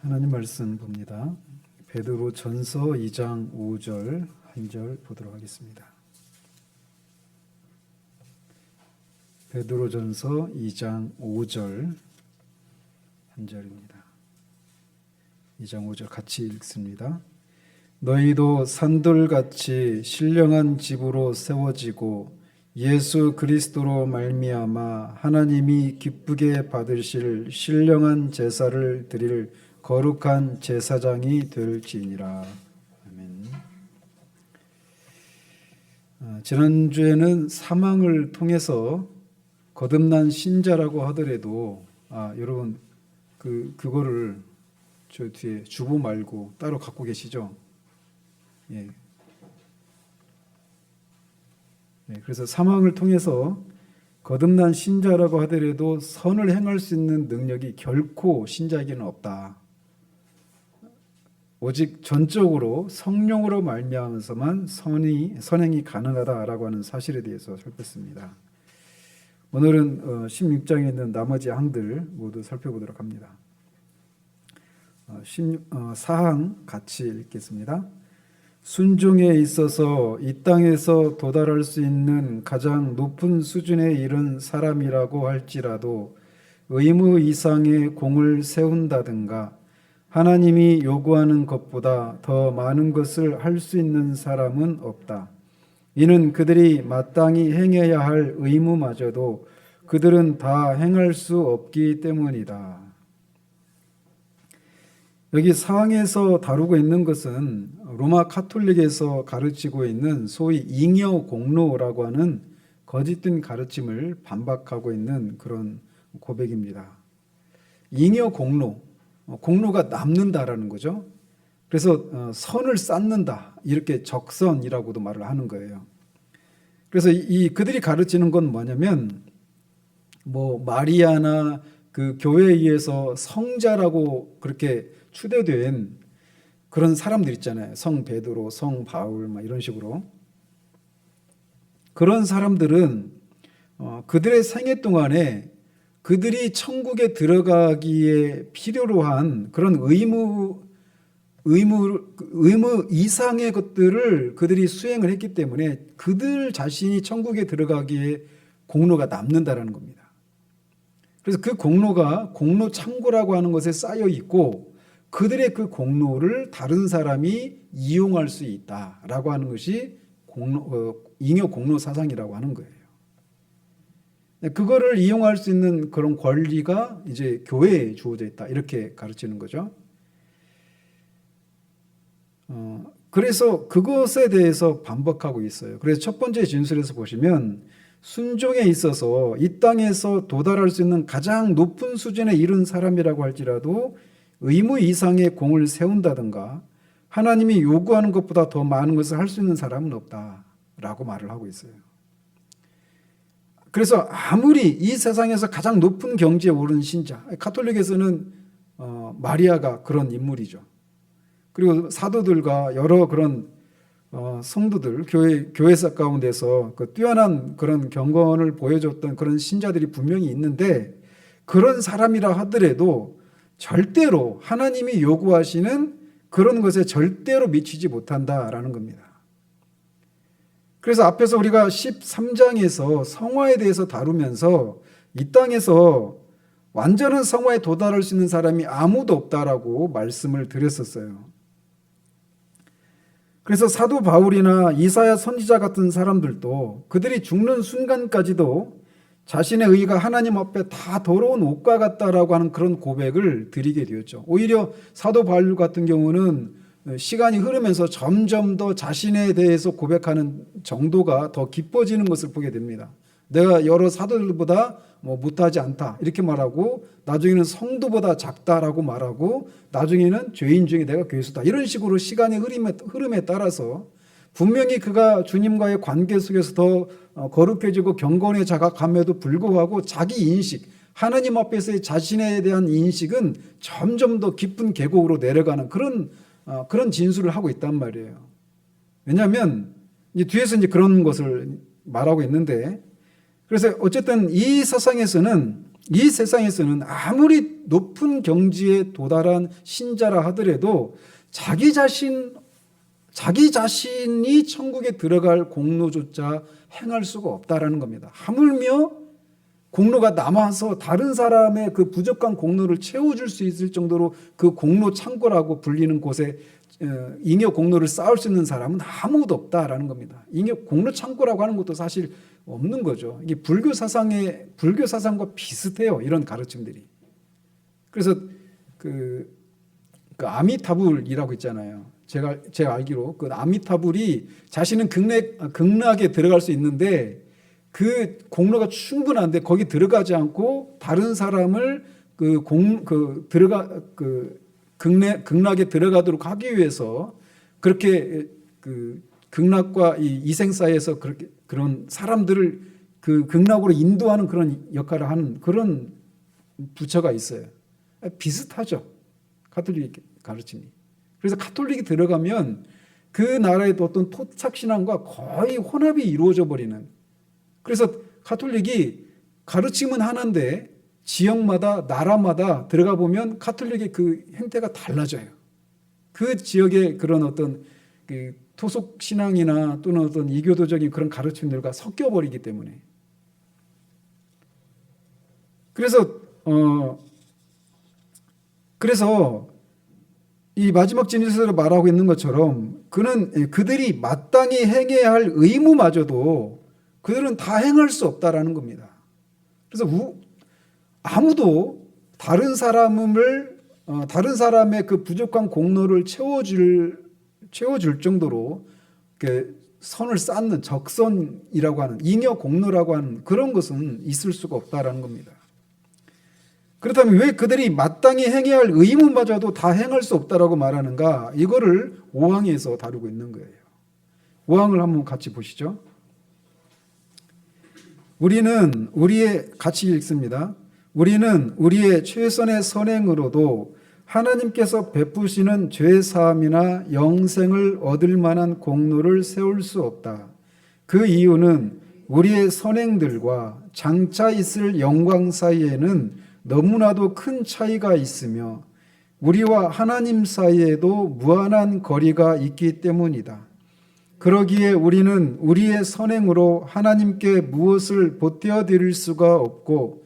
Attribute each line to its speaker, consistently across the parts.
Speaker 1: 하나님 말씀 봅니다. 베드로 전서 2장 5절 한 절 보도록 하겠습니다. 베드로 전서 2장 5절 한 절입니다. 2장 5절 같이 읽습니다. 너희도 산돌같이 신령한 집으로 세워지고 예수 그리스도로 말미암아 하나님이 기쁘게 받으실 신령한 제사를 드릴 거룩한 제사장이 될지니라. 아멘. 지난주에는 사망을 통해서 거듭난 신자라고 하더라도 여러분 그거를 저 뒤에 주보 말고 따로 갖고 계시죠? 예. 네, 그래서 사망을 통해서 거듭난 신자라고 하더라도 선을 행할 수 있는 능력이 결코 신자에게는 없다. 오직 전적으로 성령으로 말미암아서만 선행이 가능하다라고 하는 사실에 대해서 살폈습니다. 오늘은 16장에 있는 나머지 항들 모두 살펴보도록 합니다. 4항 같이 읽겠습니다. 순종에 있어서 이 땅에서 도달할 수 있는 가장 높은 수준에 이른 사람이라고 할지라도 의무 이상의 공을 세운다든가 하나님이 요구하는 것보다 더 많은 것을 할 수 있는 사람은 없다. 이는 그들이 마땅히 행해야 할 의무마저도 그들은 다 행할 수 없기 때문이다. 여기 사항에서 다루고 있는 것은 로마 카톨릭에서 가르치고 있는 소위 잉여 공로라고 하는 거짓된 가르침을 반박하고 있는 그런 고백입니다. 잉여 공로가 남는다라는 거죠. 그래서 선을 쌓는다 이렇게 적선이라고도 말을 하는 거예요. 그래서 그들이 가르치는 건 뭐냐면 마리아나 그 교회에 의해서 성자라고 그렇게 추대된 그런 사람들 있잖아요. 성 베드로, 성 바울 이런 식으로. 그런 사람들은 그들의 생애 동안에 그들이 천국에 들어가기에 필요로 한 그런 의무 이상의 것들을 그들이 수행을 했기 때문에 그들 자신이 천국에 들어가기에 공로가 남는다라는 겁니다. 그래서 그 공로가 공로 창고라고 하는 것에 쌓여 있고 그들의 그 공로를 다른 사람이 이용할 수 있다라고 하는 것이 잉여 공로 사상이라고 하는 거예요. 그거를 이용할 수 있는 그런 권리가 이제 교회에 주어져 있다 이렇게 가르치는 거죠. 그래서 그것에 대해서 반박하고 있어요. 그래서 첫 번째 진술에서 보시면 순종에 있어서 이 땅에서 도달할 수 있는 가장 높은 수준에 이른 사람이라고 할지라도 의무 이상의 공을 세운다든가 하나님이 요구하는 것보다 더 많은 것을 할 수 있는 사람은 없다라고 말을 하고 있어요. 그래서 아무리 이 세상에서 가장 높은 경지에 오른 신자, 가톨릭에서는 마리아가 그런 인물이죠. 그리고 사도들과 여러 그런 성도들, 교회사 가운데서 그 뛰어난 그런 경건을 보여줬던 그런 신자들이 분명히 있는데 그런 사람이라 하더라도 절대로 하나님이 요구하시는 그런 것에 절대로 미치지 못한다라는 겁니다. 그래서 앞에서 우리가 13장에서 성화에 대해서 다루면서 이 땅에서 완전한 성화에 도달할 수 있는 사람이 아무도 없다라고 말씀을 드렸었어요. 그래서 사도 바울이나 이사야 선지자 같은 사람들도 그들이 죽는 순간까지도 자신의 의가 하나님 앞에 다 더러운 옷과 같다라고 하는 그런 고백을 드리게 되었죠. 오히려 사도 바울 같은 경우는 시간이 흐르면서 점점 더 자신에 대해서 고백하는 정도가 더 깊어지는 것을 보게 됩니다. 내가 여러 사도들보다 못하지 않다 이렇게 말하고 나중에는 성도보다 작다라고 말하고 나중에는 죄인 중에 내가 괴수다 이런 식으로 시간의 흐름에 따라서 분명히 그가 주님과의 관계 속에서 더 거룩해지고 경건에 자각함에도 불구하고 자기 인식, 하나님 앞에서의 자신에 대한 인식은 점점 더 깊은 계곡으로 내려가는 그런 진술을 하고 있단 말이에요. 왜냐하면 뒤에서 이제 그런 것을 말하고 있는데 그래서 어쨌든 이 세상에서는 아무리 높은 경지에 도달한 신자라 하더라도 자기 자신이 천국에 들어갈 공로조차 행할 수가 없다라는 겁니다. 하물며 공로가 남아서 다른 사람의 그 부족한 공로를 채워줄 수 있을 정도로 그 공로 창고라고 불리는 곳에 잉여 공로를 쌓을 수 있는 사람은 아무도 없다라는 겁니다. 잉여 공로 창고라고 하는 것도 사실 없는 거죠. 이게 불교 사상과 비슷해요. 이런 가르침들이. 그래서 그 아미타불이라고 있잖아요. 제가 알기로 그 아미타불이 자신은 극락에 들어갈 수 있는데 그 공로가 충분한데 거기 들어가지 않고 다른 사람을 극락에 들어가도록 하기 위해서 그렇게 그 극락과 이 이생 사이에서 그런 사람들을 그 극락으로 인도하는 그런 역할을 하는 그런 부처가 있어요. 비슷하죠. 가톨릭 가르침이. 그래서 가톨릭이 들어가면 그 나라의 어떤 토착 신앙과 거의 혼합이 이루어져 버리는. 그래서 가톨릭이 가르침은 하나인데 지역마다 나라마다 들어가 보면 가톨릭의 그 행태가 달라져요. 그 지역의 그런 어떤 그 토속 신앙이나 또는 어떤 이교도적인 그런 가르침들과 섞여 버리기 때문에. 그래서 이 마지막 진리서로 말하고 있는 것처럼 그들이 마땅히 행해야 할 의무마저도 그들은 다 행할 수 없다라는 겁니다. 그래서 아무도 다른 사람의 그 부족한 공로를 채워줄 정도로 선을 쌓는 적선이라고 하는 잉여 공로라고 하는 그런 것은 있을 수가 없다라는 겁니다. 그렇다면 왜 그들이 마땅히 행해야 할 의무마저도 다 행할 수 없다라고 말하는가? 이거를 5항에서 다루고 있는 거예요. 5항을 한번 같이 보시죠. 같이 읽습니다. 우리는 우리의 최선의 선행으로도 하나님께서 베푸시는 죄사함이나 영생을 얻을 만한 공로를 세울 수 없다. 그 이유는 우리의 선행들과 장차 있을 영광 사이에는 너무나도 큰 차이가 있으며 우리와 하나님 사이에도 무한한 거리가 있기 때문이다. 그러기에 우리는 우리의 선행으로 하나님께 무엇을 보태어 드릴 수가 없고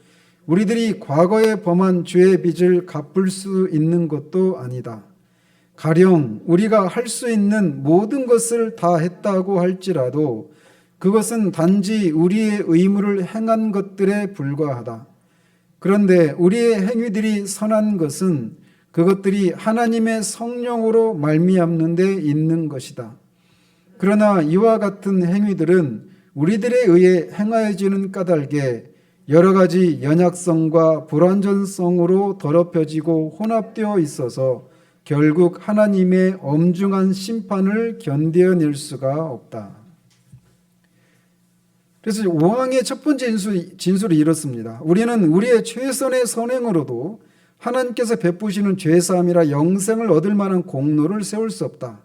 Speaker 1: 우리들이 과거에 범한 죄의 빚을 갚을 수 있는 것도 아니다. 가령 우리가 할 수 있는 모든 것을 다 했다고 할지라도 그것은 단지 우리의 의무를 행한 것들에 불과하다. 그런데 우리의 행위들이 선한 것은 그것들이 하나님의 성령으로 말미암는 데 있는 것이다. 그러나 이와 같은 행위들은 우리들에 의해 행하여지는 까닭에 여러 가지 연약성과 불완전성으로 더럽혀지고 혼합되어 있어서 결국 하나님의 엄중한 심판을 견뎌낼 수가 없다. 그래서 5항의 첫 번째 진술이 이렇습니다. 우리는 우리의 최선의 선행으로도 하나님께서 베푸시는 죄사함이라 영생을 얻을 만한 공로를 세울 수 없다.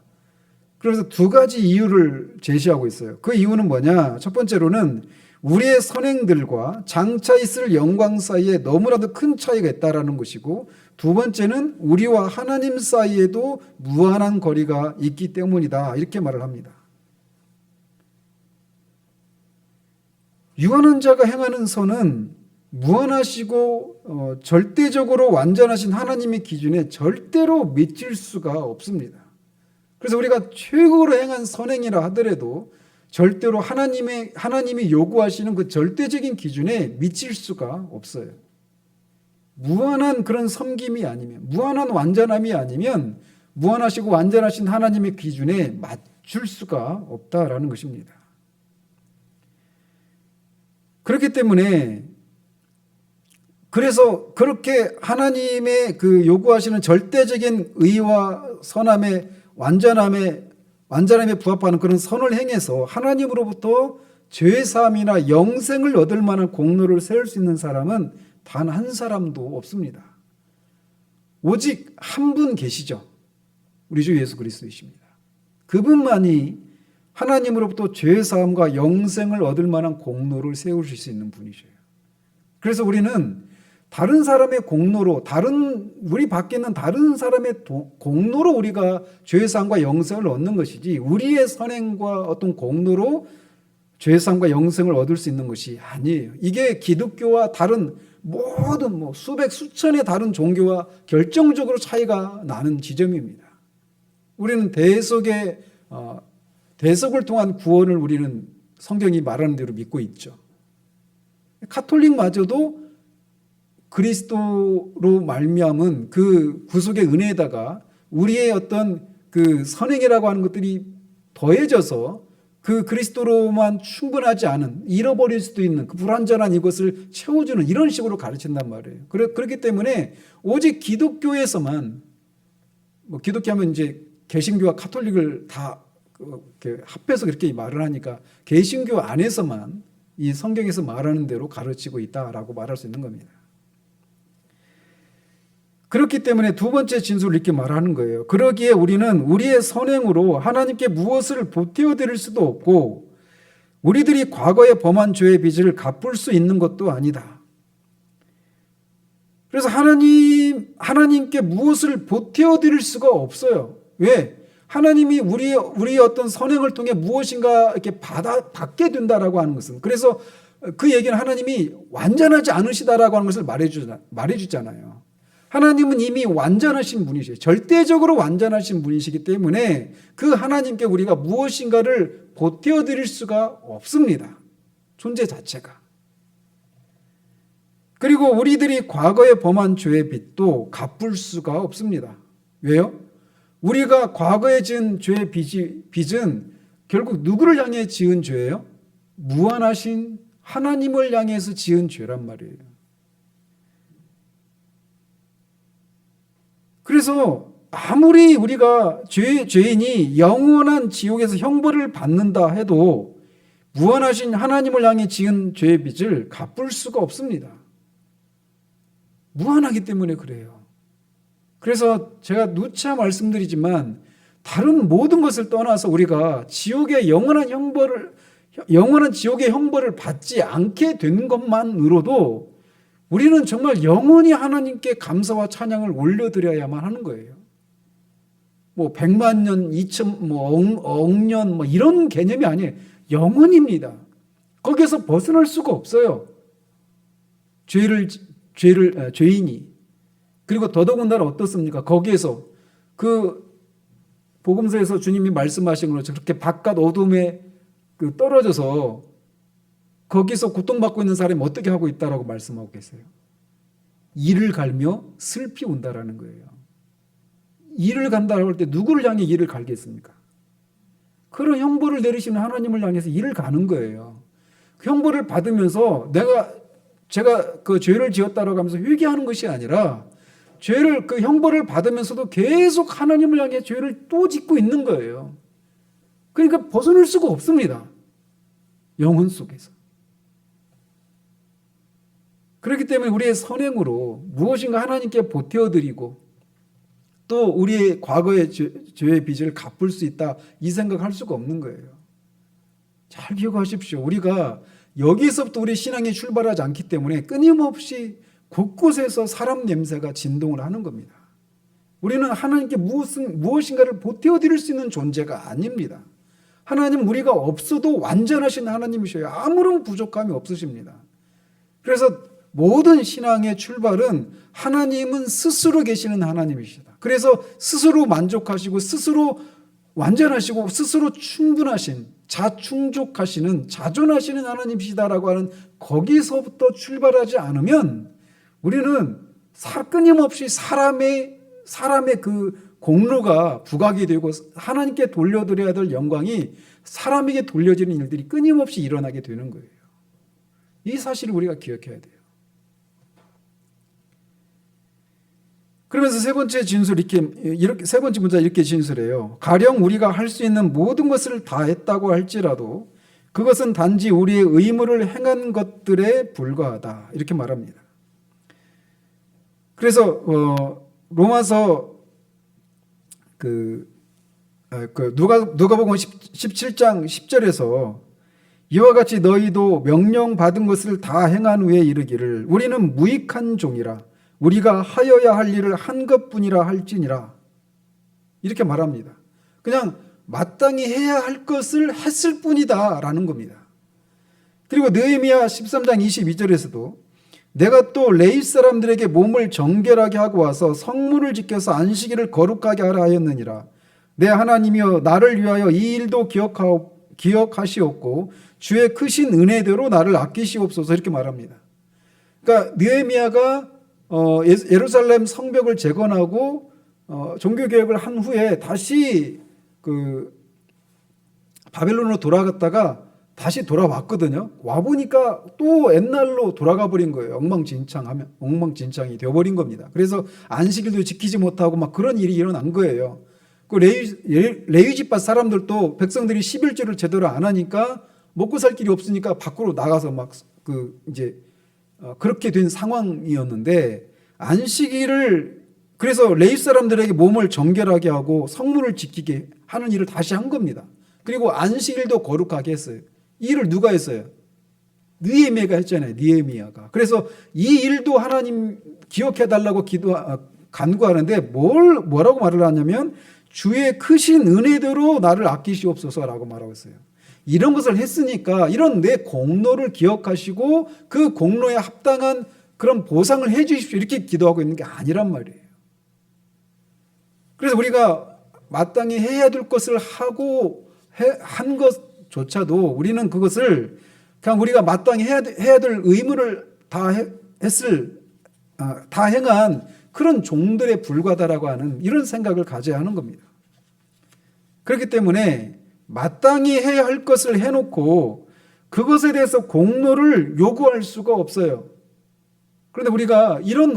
Speaker 1: 그래서 두 가지 이유를 제시하고 있어요. 그 이유는 뭐냐? 첫 번째로는 우리의 선행들과 장차 있을 영광 사이에 너무나도 큰 차이가 있다라는 것이고, 두 번째는 우리와 하나님 사이에도 무한한 거리가 있기 때문이다. 이렇게 말을 합니다. 유한한 자가 행하는 선은 무한하시고 절대적으로 완전하신 하나님의 기준에 절대로 미칠 수가 없습니다. 그래서 우리가 최고로 행한 선행이라 하더라도 절대로 하나님이 요구하시는 그 절대적인 기준에 미칠 수가 없어요. 무한한 그런 섬김이 아니면, 무한한 완전함이 아니면 무한하시고 완전하신 하나님의 기준에 맞출 수가 없다라는 것입니다. 그렇기 때문에 그래서 그렇게 하나님의 그 요구하시는 절대적인 의와 선함의 완전함에 부합하는 그런 선을 행해서 하나님으로부터 죄사함이나 영생을 얻을 만한 공로를 세울 수 있는 사람은 단 한 사람도 없습니다. 오직 한 분 계시죠. 우리 주 예수 그리스도이십니다. 그분만이 하나님으로부터 죄사함과 영생을 얻을 만한 공로를 세우실 수 있는 분이셔요. 그래서 우리는 다른 사람의 공로로, 우리 밖에 있는 다른 사람의 공로로 우리가 죄사함과 영생을 얻는 것이지, 우리의 선행과 어떤 공로로 죄사함과 영생을 얻을 수 있는 것이 아니에요. 이게 기독교와 다른 모든 수백 수천의 다른 종교와 결정적으로 차이가 나는 지점입니다. 우리는 대속을 통한 구원을 우리는 성경이 말하는 대로 믿고 있죠. 카톨릭마저도 그리스도로 말미암은 그 구속의 은혜에다가 우리의 어떤 그 선행이라고 하는 것들이 더해져서 그 그리스도로만 충분하지 않은, 잃어버릴 수도 있는 그 불완전한 이것을 채워주는 이런 식으로 가르친단 말이에요. 그렇기 때문에 오직 기독교에서만, 기독교 하면 이제 개신교와 카톨릭을 다 합해서 그렇게 말을 하니까 개신교 안에서만 이 성경에서 말하는 대로 가르치고 있다라고 말할 수 있는 겁니다. 그렇기 때문에 두 번째 진술을 이렇게 말하는 거예요. 그러기에 우리는 우리의 선행으로 하나님께 무엇을 보태어 드릴 수도 없고 우리들이 과거에 범한 죄의 빚을 갚을 수 있는 것도 아니다. 그래서 하나님께 무엇을 보태어 드릴 수가 없어요. 왜? 하나님이 우리의 어떤 선행을 통해 무엇인가 이렇게 받게 된다라고 하는 것은, 그래서 그 얘기는 하나님이 완전하지 않으시다라고 하는 것을 말해주잖아요. 하나님은 이미 완전하신 분이시죠. 절대적으로 완전하신 분이시기 때문에 그 하나님께 우리가 무엇인가를 보태어 드릴 수가 없습니다. 존재 자체가. 그리고 우리들이 과거에 범한 죄의 빚도 갚을 수가 없습니다. 왜요? 우리가 과거에 지은 죄의 빚은 결국 누구를 향해 지은 죄예요? 무한하신 하나님을 향해서 지은 죄란 말이에요. 그래서 아무리 우리가 죄인이 영원한 지옥에서 형벌을 받는다 해도 무한하신 하나님을 향해 지은 죄의 빚을 갚을 수가 없습니다. 무한하기 때문에 그래요. 그래서 제가 누차 말씀드리지만 다른 모든 것을 떠나서 우리가 지옥의 영원한 지옥의 형벌을 받지 않게 된 것만으로도 우리는 정말 영원히 하나님께 감사와 찬양을 올려드려야만 하는 거예요. 100만 년, 2천, 억 년, 이런 개념이 아니에요. 영원입니다. 거기에서 벗어날 수가 없어요. 죄인이. 그리고 더더군다나 어떻습니까? 거기에서 그 복음서에서 주님이 말씀하신 것처럼 그렇게 바깥 어둠에 떨어져서 거기서 고통받고 있는 사람이 어떻게 하고 있다라고 말씀하고 계세요? 이를 갈며 슬피 운다라는 거예요. 이를 간다고 할 때 누구를 향해 이를 갈겠습니까? 그런 형벌을 내리시는 하나님을 향해서 이를 가는 거예요. 그 형벌을 받으면서 제가 그 죄를 지었다라고 하면서 회개하는 것이 아니라 그 형벌을 받으면서도 계속 하나님을 향해 죄를 또 짓고 있는 거예요. 그러니까 벗어날 수가 없습니다. 영혼 속에서. 그렇기 때문에 우리의 선행으로 무엇인가 하나님께 보태어드리고 또 우리의 과거의 죄의 빚을 갚을 수 있다, 이 생각할 수가 없는 거예요. 잘 기억하십시오. 우리가 여기서부터 우리 신앙이 출발하지 않기 때문에 끊임없이 곳곳에서 사람 냄새가 진동을 하는 겁니다. 우리는 하나님께 무엇인가를 보태어드릴 수 있는 존재가 아닙니다. 하나님은 우리가 없어도 완전하신 하나님이셔요. 아무런 부족함이 없으십니다. 그래서 모든 신앙의 출발은 하나님은 스스로 계시는 하나님이시다. 그래서 스스로 만족하시고 스스로 완전하시고 스스로 충분하신, 자충족하시는, 자존하시는 하나님이시다라고 하는 거기서부터 출발하지 않으면 우리는 끊임없이 사람의 그 공로가 부각이 되고 하나님께 돌려드려야 될 영광이 사람에게 돌려지는 일들이 끊임없이 일어나게 되는 거예요. 이 사실을 우리가 기억해야 돼요. 그러면서 세 번째 진술 이렇게 세 번째 문자 이렇게 진술해요. 가령 우리가 할 수 있는 모든 것을 다 했다고 할지라도 그것은 단지 우리의 의무를 행한 것들에 불과하다. 이렇게 말합니다. 그래서 로마서 누가복음 17장 10절에서 이와 같이 너희도 명령 받은 것을 다 행한 후에 이르기를 우리는 무익한 종이라 우리가 하여야 할 일을 한 것뿐이라 할지니라. 이렇게 말합니다. 그냥 마땅히 해야 할 것을 했을 뿐이다 라는 겁니다. 그리고 느헤미야 13장 22절에서도 내가 또 레위 사람들에게 몸을 정결하게 하고 와서 성문을 지켜서 안식일을 거룩하게 하라 하였느니라. 내 하나님이여 나를 위하여 이 일도 기억하시옵고 주의 크신 은혜대로 나를 아끼시옵소서. 이렇게 말합니다. 그러니까 느헤미야가 예루살렘 성벽을 재건하고 종교개혁을 한 후에 다시 그 바벨론으로 돌아갔다가 다시 돌아왔거든요. 와보니까 또 옛날로 돌아가 버린 거예요. 엉망진창이 되어버린 겁니다. 그래서 안식일도 지키지 못하고 막 그런 일이 일어난 거예요. 그 레위 집안 사람들도 백성들이 11조를 제대로 안 하니까 먹고 살 길이 없으니까 밖으로 나가서 막 그렇게 된 상황이었는데, 안식일을 그래서 레위 사람들에게 몸을 정결하게 하고 성문을 지키게 하는 일을 다시 한 겁니다. 그리고 안식일도 거룩하게 했어요. 이 일을 누가 했어요? 느헤미야가 했잖아요. 느헤미야가. 그래서 이 일도 하나님 기억해달라고 간구하는데 뭐라고 말을 하냐면 주의 크신 은혜대로 나를 아끼시옵소서라고 말하고 있어요. 이런 것을 했으니까 이런 내 공로를 기억하시고 그 공로에 합당한 그런 보상을 해 주십시오. 이렇게 기도하고 있는 게 아니란 말이에요. 그래서 우리가 마땅히 해야 될 것을 하고 한 것조차도 우리는 그것을 그냥 우리가 마땅히 해야 될 의무를 다 행한 그런 종들에 불과하다라고 하는 이런 생각을 가져야 하는 겁니다. 그렇기 때문에 마땅히 해야 할 것을 해놓고 그것에 대해서 공로를 요구할 수가 없어요. 그런데 우리가 이런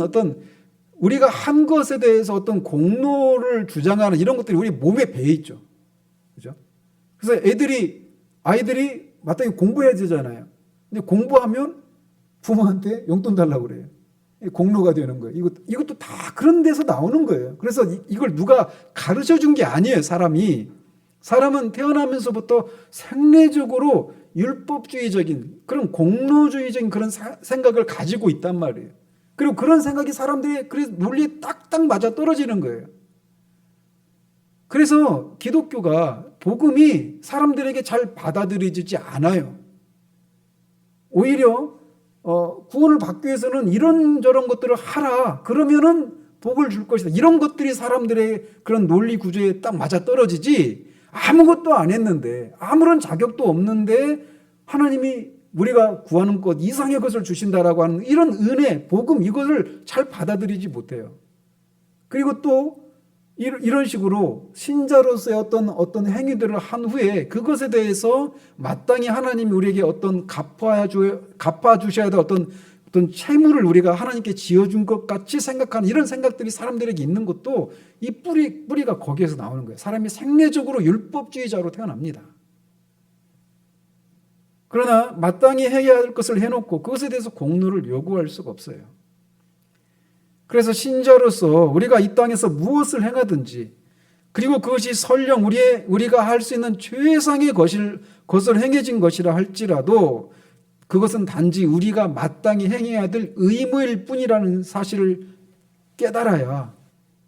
Speaker 1: 우리가 한 것에 대해서 어떤 공로를 주장하는 이런 것들이 우리 몸에 배어 있죠. 그죠? 그래서 아이들이 마땅히 공부해야 되잖아요. 근데 공부하면 부모한테 용돈 달라고 그래요. 공로가 되는 거예요. 이것도 다 그런 데서 나오는 거예요. 그래서 이걸 누가 가르쳐 준 게 아니에요. 사람은 태어나면서부터 생리적으로 율법주의적인 그런 공로주의적인 그런 생각을 가지고 있단 말이에요. 그리고 그런 생각이 사람들이 그래서 논리에 딱딱 맞아 떨어지는 거예요. 그래서 기독교가 복음이 사람들에게 잘 받아들여지지 않아요. 오히려 구원을 받기 위해서는 이런저런 것들을 하라. 그러면은 복을 줄 것이다. 이런 것들이 사람들의 그런 논리 구조에 딱 맞아 떨어지지, 아무것도 안 했는데 아무런 자격도 없는데 하나님이 우리가 구하는 것 이상의 것을 주신다라고 하는 이런 은혜, 복음, 이것을 잘 받아들이지 못해요. 그리고 또 이런 식으로 신자로서의 어떤 행위들을 한 후에 그것에 대해서 마땅히 하나님이 우리에게 갚아주셔야 될 어떤 채무를 우리가 하나님께 지어준 것 같이 생각하는 이런 생각들이 사람들에게 있는 것도 이 뿌리가 거기에서 나오는 거예요. 사람이 생리적으로 율법주의자로 태어납니다. 그러나 마땅히 해야 할 것을 해놓고 그것에 대해서 공로를 요구할 수가 없어요. 그래서 신자로서 우리가 이 땅에서 무엇을 행하든지, 그리고 그것이 설령 우리가 할 수 있는 최상의 것을 행해진 것이라 할지라도 그것은 단지 우리가 마땅히 행해야 될 의무일 뿐이라는 사실을 깨달아야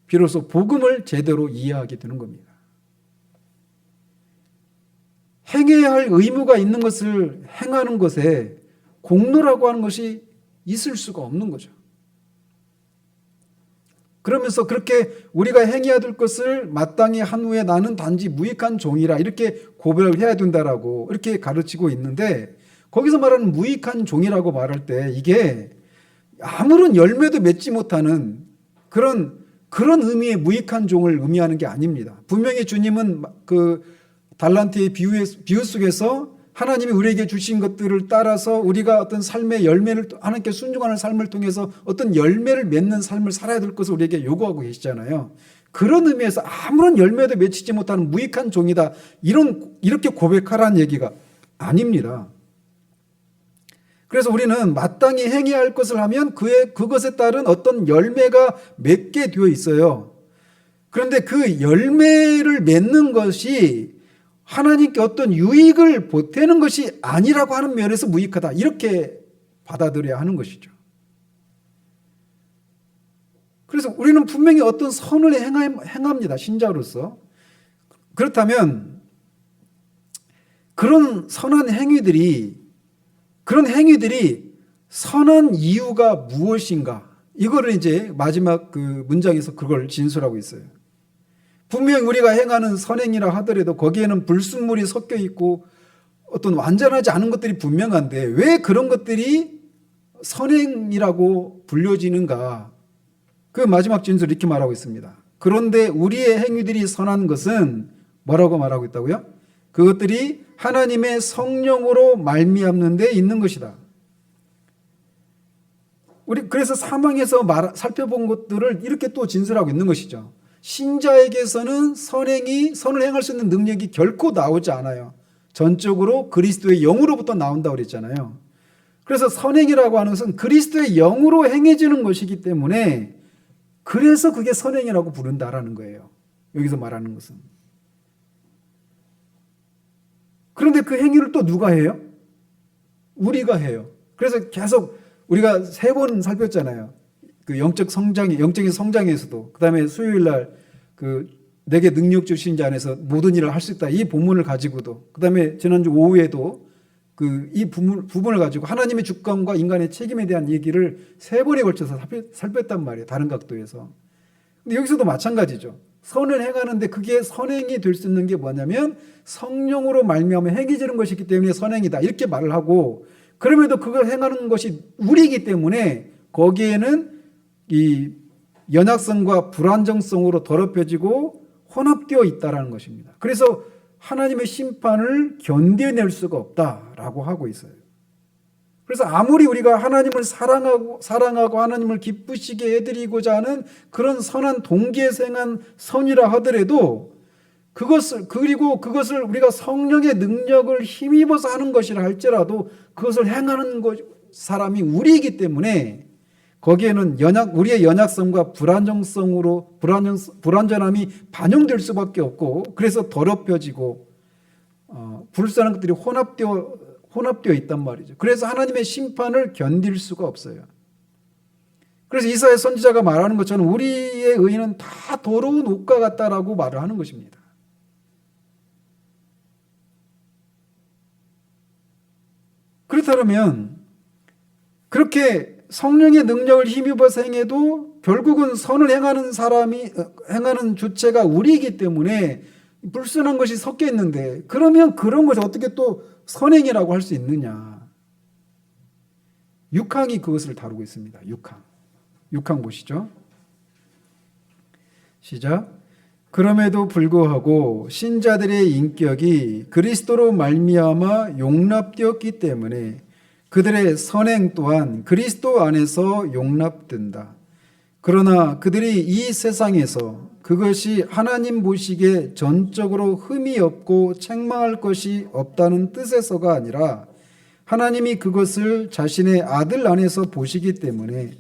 Speaker 1: 비로소 복음을 제대로 이해하게 되는 겁니다. 행해야 할 의무가 있는 것을 행하는 것에 공로라고 하는 것이 있을 수가 없는 거죠. 그러면서 그렇게 우리가 행해야 될 것을 마땅히 한 후에 나는 단지 무익한 종이라 이렇게 고백을 해야 된다라고 이렇게 가르치고 있는데, 거기서 말하는 무익한 종이라고 말할 때 이게 아무런 열매도 맺지 못하는 그런 의미의 무익한 종을 의미하는 게 아닙니다. 분명히 주님은 그 달란트의 비유 속에서 하나님이 우리에게 주신 것들을 따라서 우리가 어떤 삶의 열매를, 하나님께 순종하는 삶을 통해서 어떤 열매를 맺는 삶을 살아야 될 것을 우리에게 요구하고 계시잖아요. 그런 의미에서 아무런 열매도 맺히지 못하는 무익한 종이다, 이렇게 고백하라는 얘기가 아닙니다. 그래서 우리는 마땅히 행해야 할 것을 하면 그것에 따른 어떤 열매가 맺게 되어 있어요. 그런데 그 열매를 맺는 것이 하나님께 어떤 유익을 보태는 것이 아니라고 하는 면에서 무익하다, 이렇게 받아들여야 하는 것이죠. 그래서 우리는 분명히 어떤 선을 행합니다, 신자로서. 그렇다면 그런 행위들이 선한 이유가 무엇인가, 이거를 이제 마지막 그 문장에서 그걸 진술하고 있어요. 분명히 우리가 행하는 선행이라 하더라도 거기에는 불순물이 섞여 있고 어떤 완전하지 않은 것들이 분명한데 왜 그런 것들이 선행이라고 불려지는가? 그 마지막 진술 이렇게 말하고 있습니다. 그런데 우리의 행위들이 선한 것은 뭐라고 말하고 있다고요? 그것들이 하나님의 성령으로 말미암는 데 있는 것이다. 우리 그래서 사망에서 살펴본 것들을 이렇게 또 진술하고 있는 것이죠. 신자에게서는 선을 행할 수 있는 능력이 결코 나오지 않아요. 전적으로 그리스도의 영으로부터 나온다고 그랬잖아요. 그래서 선행이라고 하는 것은 그리스도의 영으로 행해지는 것이기 때문에 그래서 그게 선행이라고 부른다라는 거예요. 여기서 말하는 것은. 그런데 그 행위를 또 누가 해요? 우리가 해요. 그래서 계속 우리가 3번 살폈잖아요. 그 영적인 성장에서도, 그 다음에 수요일 날 그 내게 능력 주신 자 안에서 모든 일을 할 수 있다, 이 본문을 가지고도, 그 다음에 지난주 오후에도 그 이 부분을 가지고 하나님의 주권과 인간의 책임에 대한 얘기를 3번에 걸쳐서 살폈단 말이에요, 다른 각도에서. 근데 여기서도 마찬가지죠. 선을 행하는데 그게 선행이 될 수 있는 게 뭐냐면 성령으로 말미암아 행해지는 것이기 때문에 선행이다, 이렇게 말을 하고, 그럼에도 그걸 행하는 것이 우리이기 때문에 거기에는 이 연약성과 불안정성으로 더럽혀지고 혼합되어 있다는 것입니다. 그래서 하나님의 심판을 견뎌낼 수가 없다라고 하고 있어요. 그래서 아무리 우리가 하나님을 사랑하고 하나님을 기쁘시게 해드리고자 하는 그런 선한 동기에서 행한 선이라 하더라도 그것을 우리가 성령의 능력을 힘입어서 하는 것이라 할지라도 그것을 행하는 사람이 우리이기 때문에 거기에는 우리의 연약성과 불완전함이 반영될 수밖에 없고, 그래서 더럽혀지고 불순한 것들이 혼합되어 있단 말이죠. 그래서 하나님의 심판을 견딜 수가 없어요. 그래서 이사야 선지자가 말하는 것처럼 우리의 의는 다 더러운 옷과 같다라고 말을 하는 것입니다. 그렇다면 그렇게 성령의 능력을 힘입어서 행해도 결국은 선을 행하는 주체가 우리이기 때문에 불순한 것이 섞여 있는데, 그러면 그런 것을 어떻게 또 선행이라고 할 수 있느냐? 6항이 그것을 다루고 있습니다. 6항 보시죠. 시작. 그럼에도 불구하고 신자들의 인격이 그리스도로 말미암아 용납되었기 때문에 그들의 선행 또한 그리스도 안에서 용납된다. 그러나 그들이 이 세상에서 그것이 하나님 보시기에 전적으로 흠이 없고 책망할 것이 없다는 뜻에서가 아니라 하나님이 그것을 자신의 아들 안에서 보시기 때문에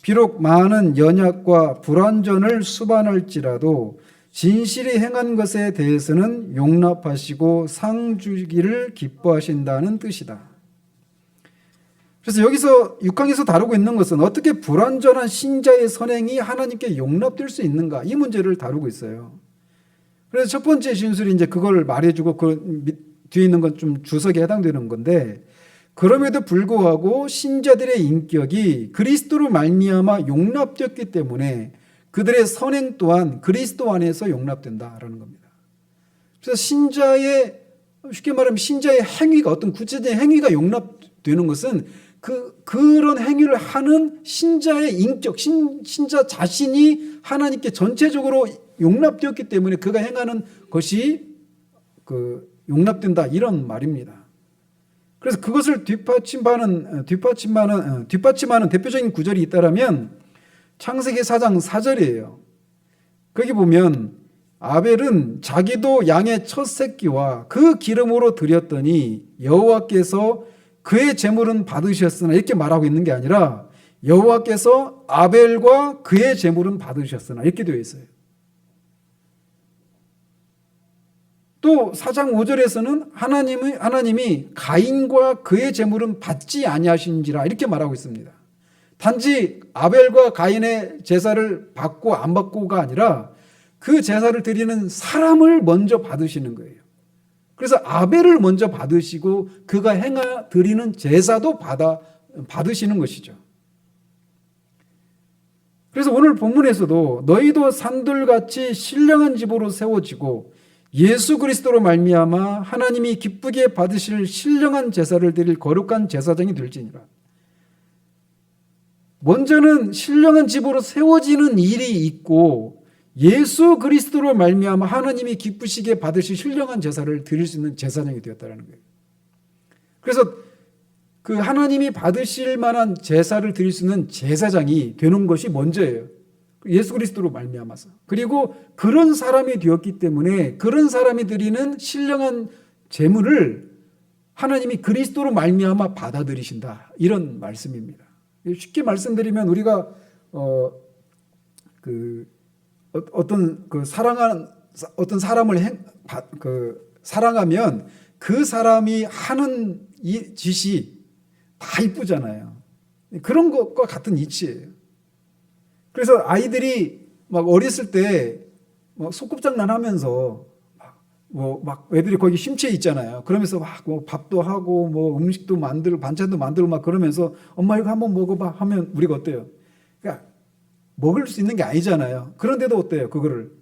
Speaker 1: 비록 많은 연약과 불완전을 수반할지라도 진실이 행한 것에 대해서는 용납하시고 상 주기를 기뻐하신다는 뜻이다. 그래서 여기서 6항에서 다루고 있는 것은 어떻게 불완전한 신자의 선행이 하나님께 용납될 수 있는가, 이 문제를 다루고 있어요. 그래서 첫 번째 진술이 이제 그걸 말해주고 그 뒤에 있는 건 좀 주석에 해당되는 건데, 그럼에도 불구하고 신자들의 인격이 그리스도로 말미암아 용납되었기 때문에 그들의 선행 또한 그리스도 안에서 용납된다라는 겁니다. 그래서 쉽게 말하면 신자의 행위가, 어떤 구체적인 행위가 용납되는 것은 그런 행위를 하는 신자의 인격, 신자 자신이 하나님께 전체적으로 용납되었기 때문에 그가 행하는 것이 용납된다, 이런 말입니다. 그래서 그것을 뒷받침하는 대표적인 구절이 있다라면 창세기 4장 4절이에요. 거기 보면 아벨은 자기도 양의 첫 새끼와 그 기름으로 드렸더니 여호와께서 그의 제물은 받으셨으나, 이렇게 말하고 있는 게 아니라 여호와께서 아벨과 그의 제물은 받으셨으나, 이렇게 되어 있어요. 또 4장 5절에서는 하나님이 가인과 그의 제물은 받지 아니하신지라 이렇게 말하고 있습니다. 단지 아벨과 가인의 제사를 받고 안 받고가 아니라 그 제사를 드리는 사람을 먼저 받으시는 거예요. 그래서 아벨을 먼저 받으시고 그가 드리는 제사도 받으시는 것이죠. 그래서 오늘 본문에서도 너희도 산들같이 신령한 집으로 세워지고 예수 그리스도로 말미암아 하나님이 기쁘게 받으실 신령한 제사를 드릴 거룩한 제사장이 될지니라. 먼저는 신령한 집으로 세워지는 일이 있고 예수 그리스도로 말미암아 하나님이 기쁘시게 받으실 신령한 제사를 드릴 수 있는 제사장이 되었다는 거예요. 그래서 그 하나님이 받으실 만한 제사를 드릴 수 있는 제사장이 되는 것이 먼저예요. 예수 그리스도로 말미암아서. 그리고 그런 사람이 되었기 때문에 그런 사람이 드리는 신령한 제물을 하나님이 그리스도로 말미암아 받아들이신다. 이런 말씀입니다. 쉽게 말씀드리면 우리가 어떤 사람을 사랑하면 그 사람이 하는 짓이 다 이쁘잖아요. 그런 것과 같은 이치예요. 그래서 아이들이 막 어렸을 때 막 소꿉장난 하면서 막 애들이 거기 심취해 있잖아요. 그러면서 막 뭐 밥도 하고 뭐 음식도 만들고 반찬도 만들고 막 그러면서 엄마 이거 한번 먹어봐 하면 우리가 어때요? 그러니까 먹을 수 있는 게 아니잖아요. 그런데도 어때요? 그거를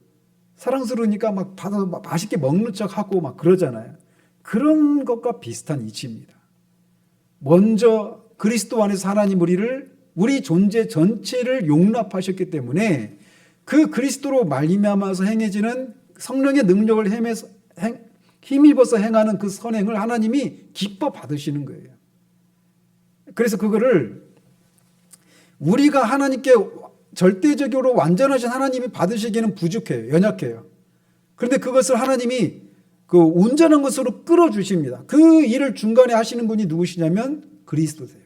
Speaker 1: 사랑스러우니까 막 받아서 막 맛있게 먹는 척 하고 막 그러잖아요. 그런 것과 비슷한 이치입니다. 먼저 그리스도 안에서 하나님 우리 존재 전체를 용납하셨기 때문에 그 그리스도로 말미암아서 행해지는 성령의 능력을 힘입어서 행하는 그 선행을 하나님이 기뻐 받으시는 거예요. 그래서 그거를 우리가 하나님께 절대적으로 완전하신 하나님이 받으시기에는 부족해요. 연약해요. 그런데 그것을 하나님이 그 온전한 것으로 끌어주십니다. 그 일을 중간에 하시는 분이 누구시냐면 그리스도세요.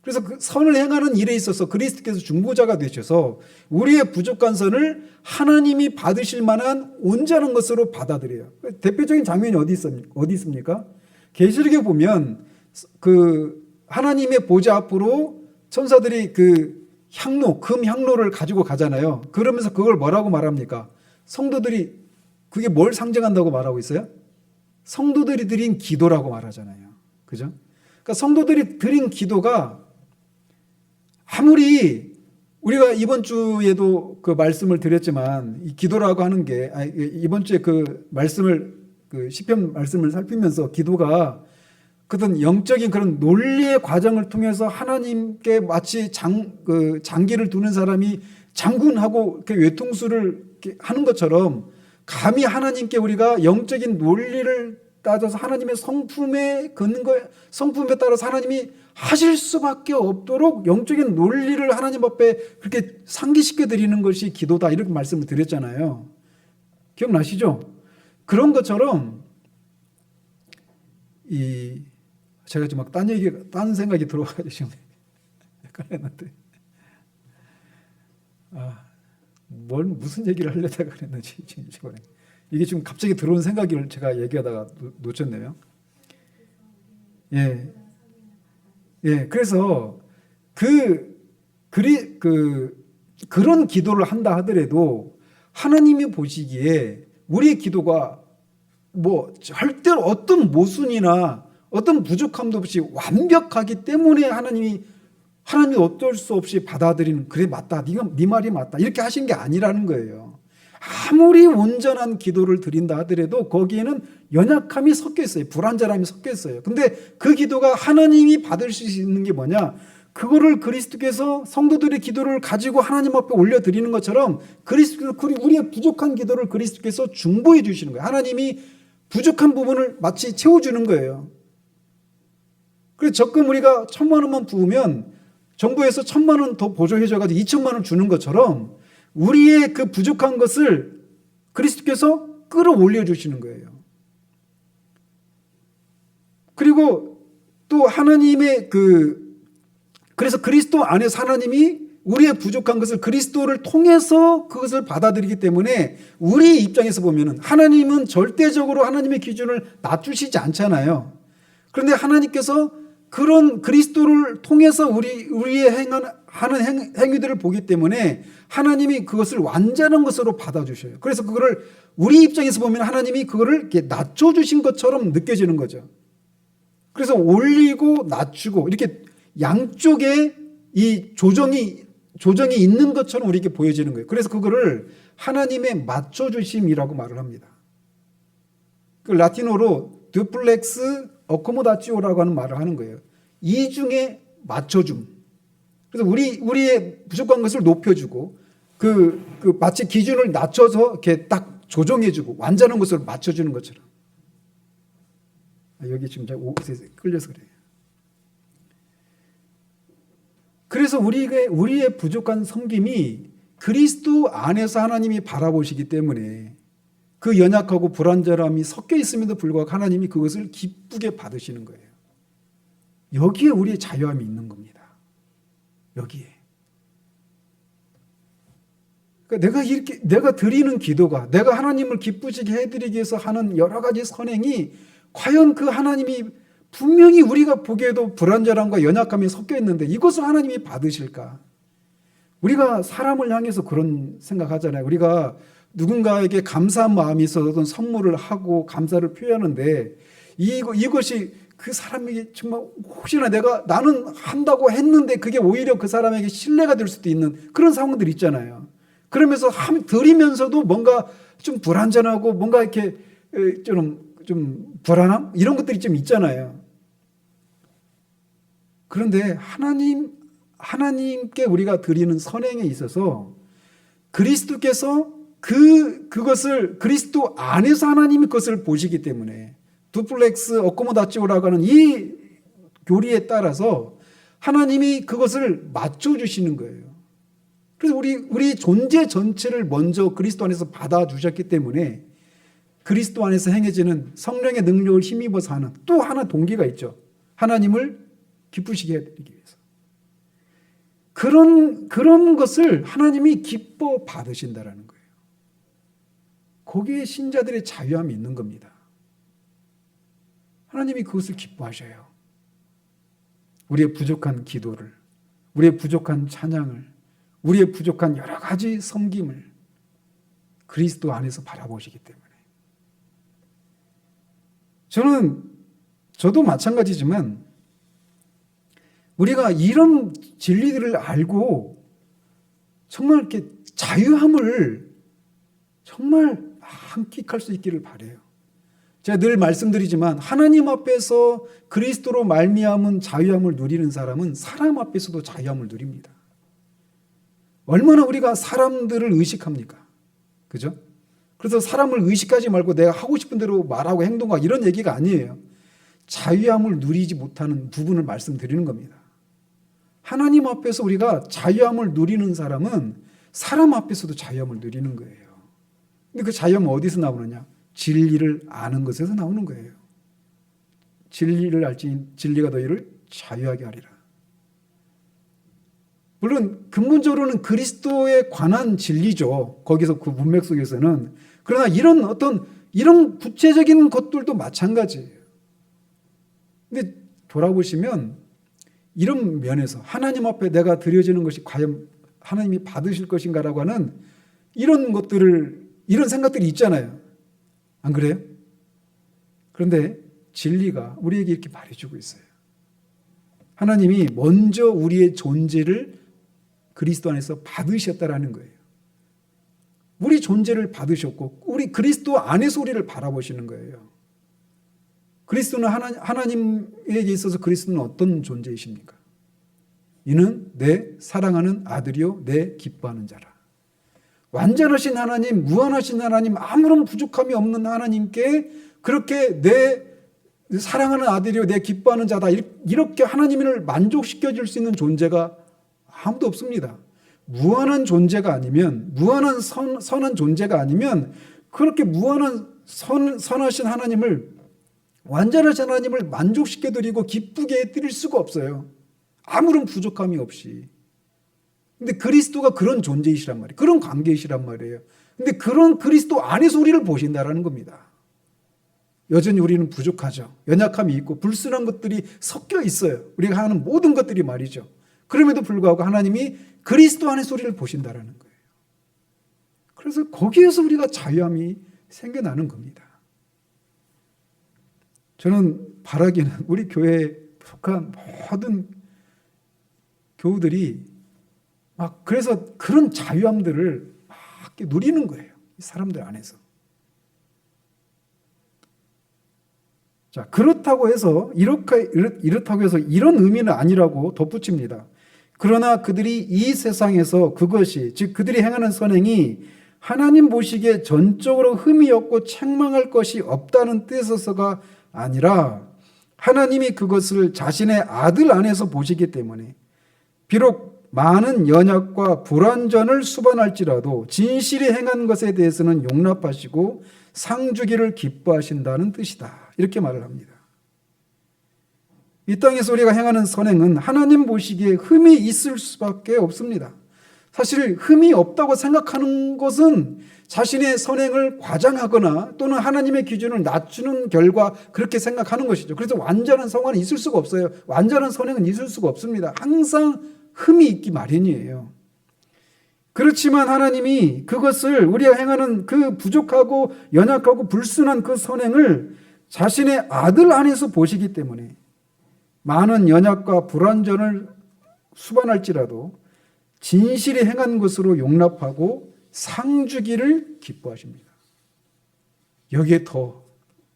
Speaker 1: 그래서 그 선을 행하는 일에 있어서 그리스도께서 중보자가 되셔서 우리의 부족한 선을 하나님이 받으실 만한 온전한 것으로 받아들여요. 대표적인 장면이 어디 있습니까? 계시록에 보면 그 하나님의 보좌 앞으로 천사들이 그 금 향로를 가지고 가잖아요. 그러면서 그걸 뭐라고 말합니까? 성도들이 그게 뭘 상징한다고 말하고 있어요? 성도들이 드린 기도라고 말하잖아요. 그죠? 그러니까 성도들이 드린 기도가 아무리 우리가 이번 주에도 그 말씀을 드렸지만 이 기도라고 하는 게 이번 주에 그 말씀을 그 시편 말씀을 살피면서 기도가 그런 영적인 그런 논리의 과정을 통해서 하나님께 마치 장기를 두는 사람이 장군하고 외통수를 하는 것처럼 감히 하나님께 우리가 영적인 논리를 따져서 하나님의 성품에 따라서 하나님이 하실 수밖에 없도록 영적인 논리를 하나님 앞에 그렇게 상기시켜 드리는 것이 기도다 이렇게 말씀을 드렸잖아요. 기억나시죠? 그런 것처럼 제가 지금 막 딴 생각이 들어가지고 지금 약간 했는데 무슨 얘기를 하려다가 그랬는지 지금 이게 지금 갑자기 들어온 생각을 제가 얘기하다가 놓쳤네요. 그래서 그런 기도를 한다 하더라도 하나님이 보시기에 우리의 기도가 뭐 절대로 어떤 모순이나 어떤 부족함도 없이 완벽하기 때문에 하나님이 어쩔 수 없이 받아들이는 그래 맞다 네 말이 맞다 이렇게 하신 게 아니라는 거예요. 아무리 온전한 기도를 드린다 하더라도 거기에는 연약함이 섞여 있어요. 불완전함이 섞여 있어요. 근데 그 기도가 하나님이 받을 수 있는 게 뭐냐? 그거를 그리스도께서 성도들의 기도를 가지고 하나님 앞에 올려드리는 것처럼 우리의 부족한 기도를 그리스도께서 중보해 주시는 거예요. 하나님이 부족한 부분을 마치 채워주는 거예요. 그래서 적금 우리가 1,000만 원만 부으면 정부에서 1,000만 원 더 보조해줘가지고 2,000만 원 주는 것처럼 우리의 그 부족한 것을 그리스도께서 끌어올려 주시는 거예요. 그리고 또 하나님의 그래서 그리스도 안에서 하나님이 우리의 부족한 것을 그리스도를 통해서 그것을 받아들이기 때문에 우리 입장에서 보면은 하나님은 절대적으로 하나님의 기준을 낮추시지 않잖아요. 그런데 하나님께서 그런 그리스도를 통해서 우리의 하는 행위들을 보기 때문에 하나님이 그것을 완전한 것으로 받아주셔요. 그래서 그거를 우리 입장에서 보면 하나님이 그거를 이렇게 낮춰주신 것처럼 느껴지는 거죠. 그래서 올리고 낮추고 이렇게 양쪽에 이 조정이 있는 것처럼 우리에게 보여지는 거예요. 그래서 그거를 하나님의 맞춰주심이라고 말을 합니다. 그 라틴어로 듀플렉스 어코모다치오라고 하는 말을 하는 거예요. 이중에 맞춰줌. 그래서 우리의 부족한 것을 높여주고 그 마치 기준을 낮춰서 이렇게 딱 조정해주고 완전한 것을 맞춰주는 것처럼. 여기 지금 제가 끌려서 그래요. 그래서 우리의 부족한 섬김이 그리스도 안에서 하나님이 바라보시기 때문에 그 연약하고 불완전함이 섞여 있음에도 불구하고 하나님이 그것을 기쁘게 받으시는 거예요. 여기에 우리의 자유함이 있는 겁니다. 여기에. 그러니까 내가 드리는 기도가 내가 하나님을 기쁘시게 해드리기 위해서 하는 여러 가지 선행이 과연 그 하나님이 분명히 우리가 보기에도 불완전함과 연약함이 섞여 있는데 이것을 하나님이 받으실까? 우리가 사람을 향해서 그런 생각하잖아요. 우리가 누군가에게 감사한 마음이 있어서 어떤 선물을 하고 감사를 표현하는데 이것이 그 사람에게 정말 혹시나 나는 한다고 했는데 그게 오히려 그 사람에게 신뢰가 될 수도 있는 그런 상황들이 있잖아요. 그러면서 드리면서도 뭔가 좀 불완전하고 뭔가 이렇게 좀 불안함? 이런 것들이 좀 있잖아요. 그런데 하나님께 우리가 드리는 선행에 있어서 그리스도께서 그것을 그리스도 안에서 하나님이 그것을 보시기 때문에 두플렉스 어코모다치오라고 하는 이 교리에 따라서 하나님이 그것을 맞춰주시는 거예요. 그래서 우리 존재 전체를 먼저 그리스도 안에서 받아주셨기 때문에 그리스도 안에서 행해지는 성령의 능력을 힘입어서 하는 또 하나 동기가 있죠. 하나님을 기쁘시게 해드리기 위해서. 그런 것을 하나님이 기뻐 받으신다라는 거예요. 거기에 신자들의 자유함이 있는 겁니다. 하나님이 그것을 기뻐하셔요. 우리의 부족한 기도를, 우리의 부족한 찬양을, 우리의 부족한 여러 가지 섬김을 그리스도 안에서 바라보시기 때문에. 저도 마찬가지지만 우리가 이런 진리들을 알고 정말 이렇게 자유함을 정말 한끽할 수 있기를 바라요. 제가 늘 말씀드리지만 하나님 앞에서 그리스도로 말미암은 자유함을 누리는 사람은 사람 앞에서도 자유함을 누립니다. 얼마나 우리가 사람들을 의식합니까? 그죠? 그래서 사람을 의식하지 말고 내가 하고 싶은 대로 말하고 행동하고 이런 얘기가 아니에요. 자유함을 누리지 못하는 부분을 말씀드리는 겁니다. 하나님 앞에서 우리가 자유함을 누리는 사람은 사람 앞에서도 자유함을 누리는 거예요. 근데 그 자유함은 어디서 나오느냐? 진리를 아는 것에서 나오는 거예요. 진리를 알지 진리가 너희를 자유하게 하리라. 물론 근본적으로는 그리스도에 관한 진리죠. 거기서 그 문맥 속에서는. 그러나 이런 구체적인 것들도 마찬가지예요. 근데 돌아보시면 이런 면에서 하나님 앞에 내가 드려지는 것이 과연 하나님이 받으실 것인가라고 하는 이런 생각들이 있잖아요. 안 그래요? 그런데 진리가 우리에게 이렇게 말해주고 있어요. 하나님이 먼저 우리의 존재를 그리스도 안에서 받으셨다라는 거예요. 우리 존재를 받으셨고 우리 그리스도 안에서 우리를 바라보시는 거예요. 그리스도는 하나님에게 있어서 그리스도는 어떤 존재이십니까? 이는 내 사랑하는 아들이요 내 기뻐하는 자라. 완전하신 하나님, 무한하신 하나님, 아무런 부족함이 없는 하나님께 그렇게 내 사랑하는 아들이요 내 기뻐하는 자다 이렇게 하나님을 만족시켜 줄 수 있는 존재가 아무도 없습니다. 무한한 존재가 아니면 무한한 선한 존재가 아니면 그렇게 무한한 선하신 하나님을 완전하신 하나님을 만족시켜 드리고 기쁘게 해드릴 수가 없어요. 아무런 부족함이 없이. 근데 그리스도가 그런 존재이시란 말이에요. 그런 관계이시란 말이에요. 근데 그런 그리스도 안에서 우리를 보신다라는 겁니다. 여전히 우리는 부족하죠. 연약함이 있고 불순한 것들이 섞여 있어요. 우리가 하는 모든 것들이 말이죠. 그럼에도 불구하고 하나님이 그리스도 안에서 우리를 보신다라는 거예요. 그래서 거기에서 우리가 자유함이 생겨나는 겁니다. 저는 바라기는 우리 교회에 속한 모든 교우들이 막 그래서 그런 자유함들을 막 누리는 거예요. 이 사람들 안에서. 자, 그렇다고 해서 이렇다고 해서 이런 의미는 아니라고 덧붙입니다. 그러나 그들이 이 세상에서 그것이 즉 그들이 행하는 선행이 하나님 보시기에 전적으로 흠이 없고 책망할 것이 없다는 뜻에서가 아니라 하나님이 그것을 자신의 아들 안에서 보시기 때문에 비록 많은 연약과 불완전을 수반할지라도 진실이 행한 것에 대해서는 용납하시고 상 주기를 기뻐하신다는 뜻이다. 이렇게 말을 합니다. 이 땅에서 우리가 행하는 선행은 하나님 보시기에 흠이 있을 수밖에 없습니다. 사실 흠이 없다고 생각하는 것은 자신의 선행을 과장하거나 또는 하나님의 기준을 낮추는 결과 그렇게 생각하는 것이죠. 그래서 완전한 성화는 있을 수가 없어요. 완전한 선행은 있을 수가 없습니다. 항상 흠이 있기 마련이에요. 그렇지만 하나님이 그것을 우리가 행하는 그 부족하고 연약하고 불순한 그 선행을 자신의 아들 안에서 보시기 때문에 많은 연약과 불완전을 수반할지라도 진실이 행한 것으로 용납하고 상 주기를 기뻐하십니다. 여기에 더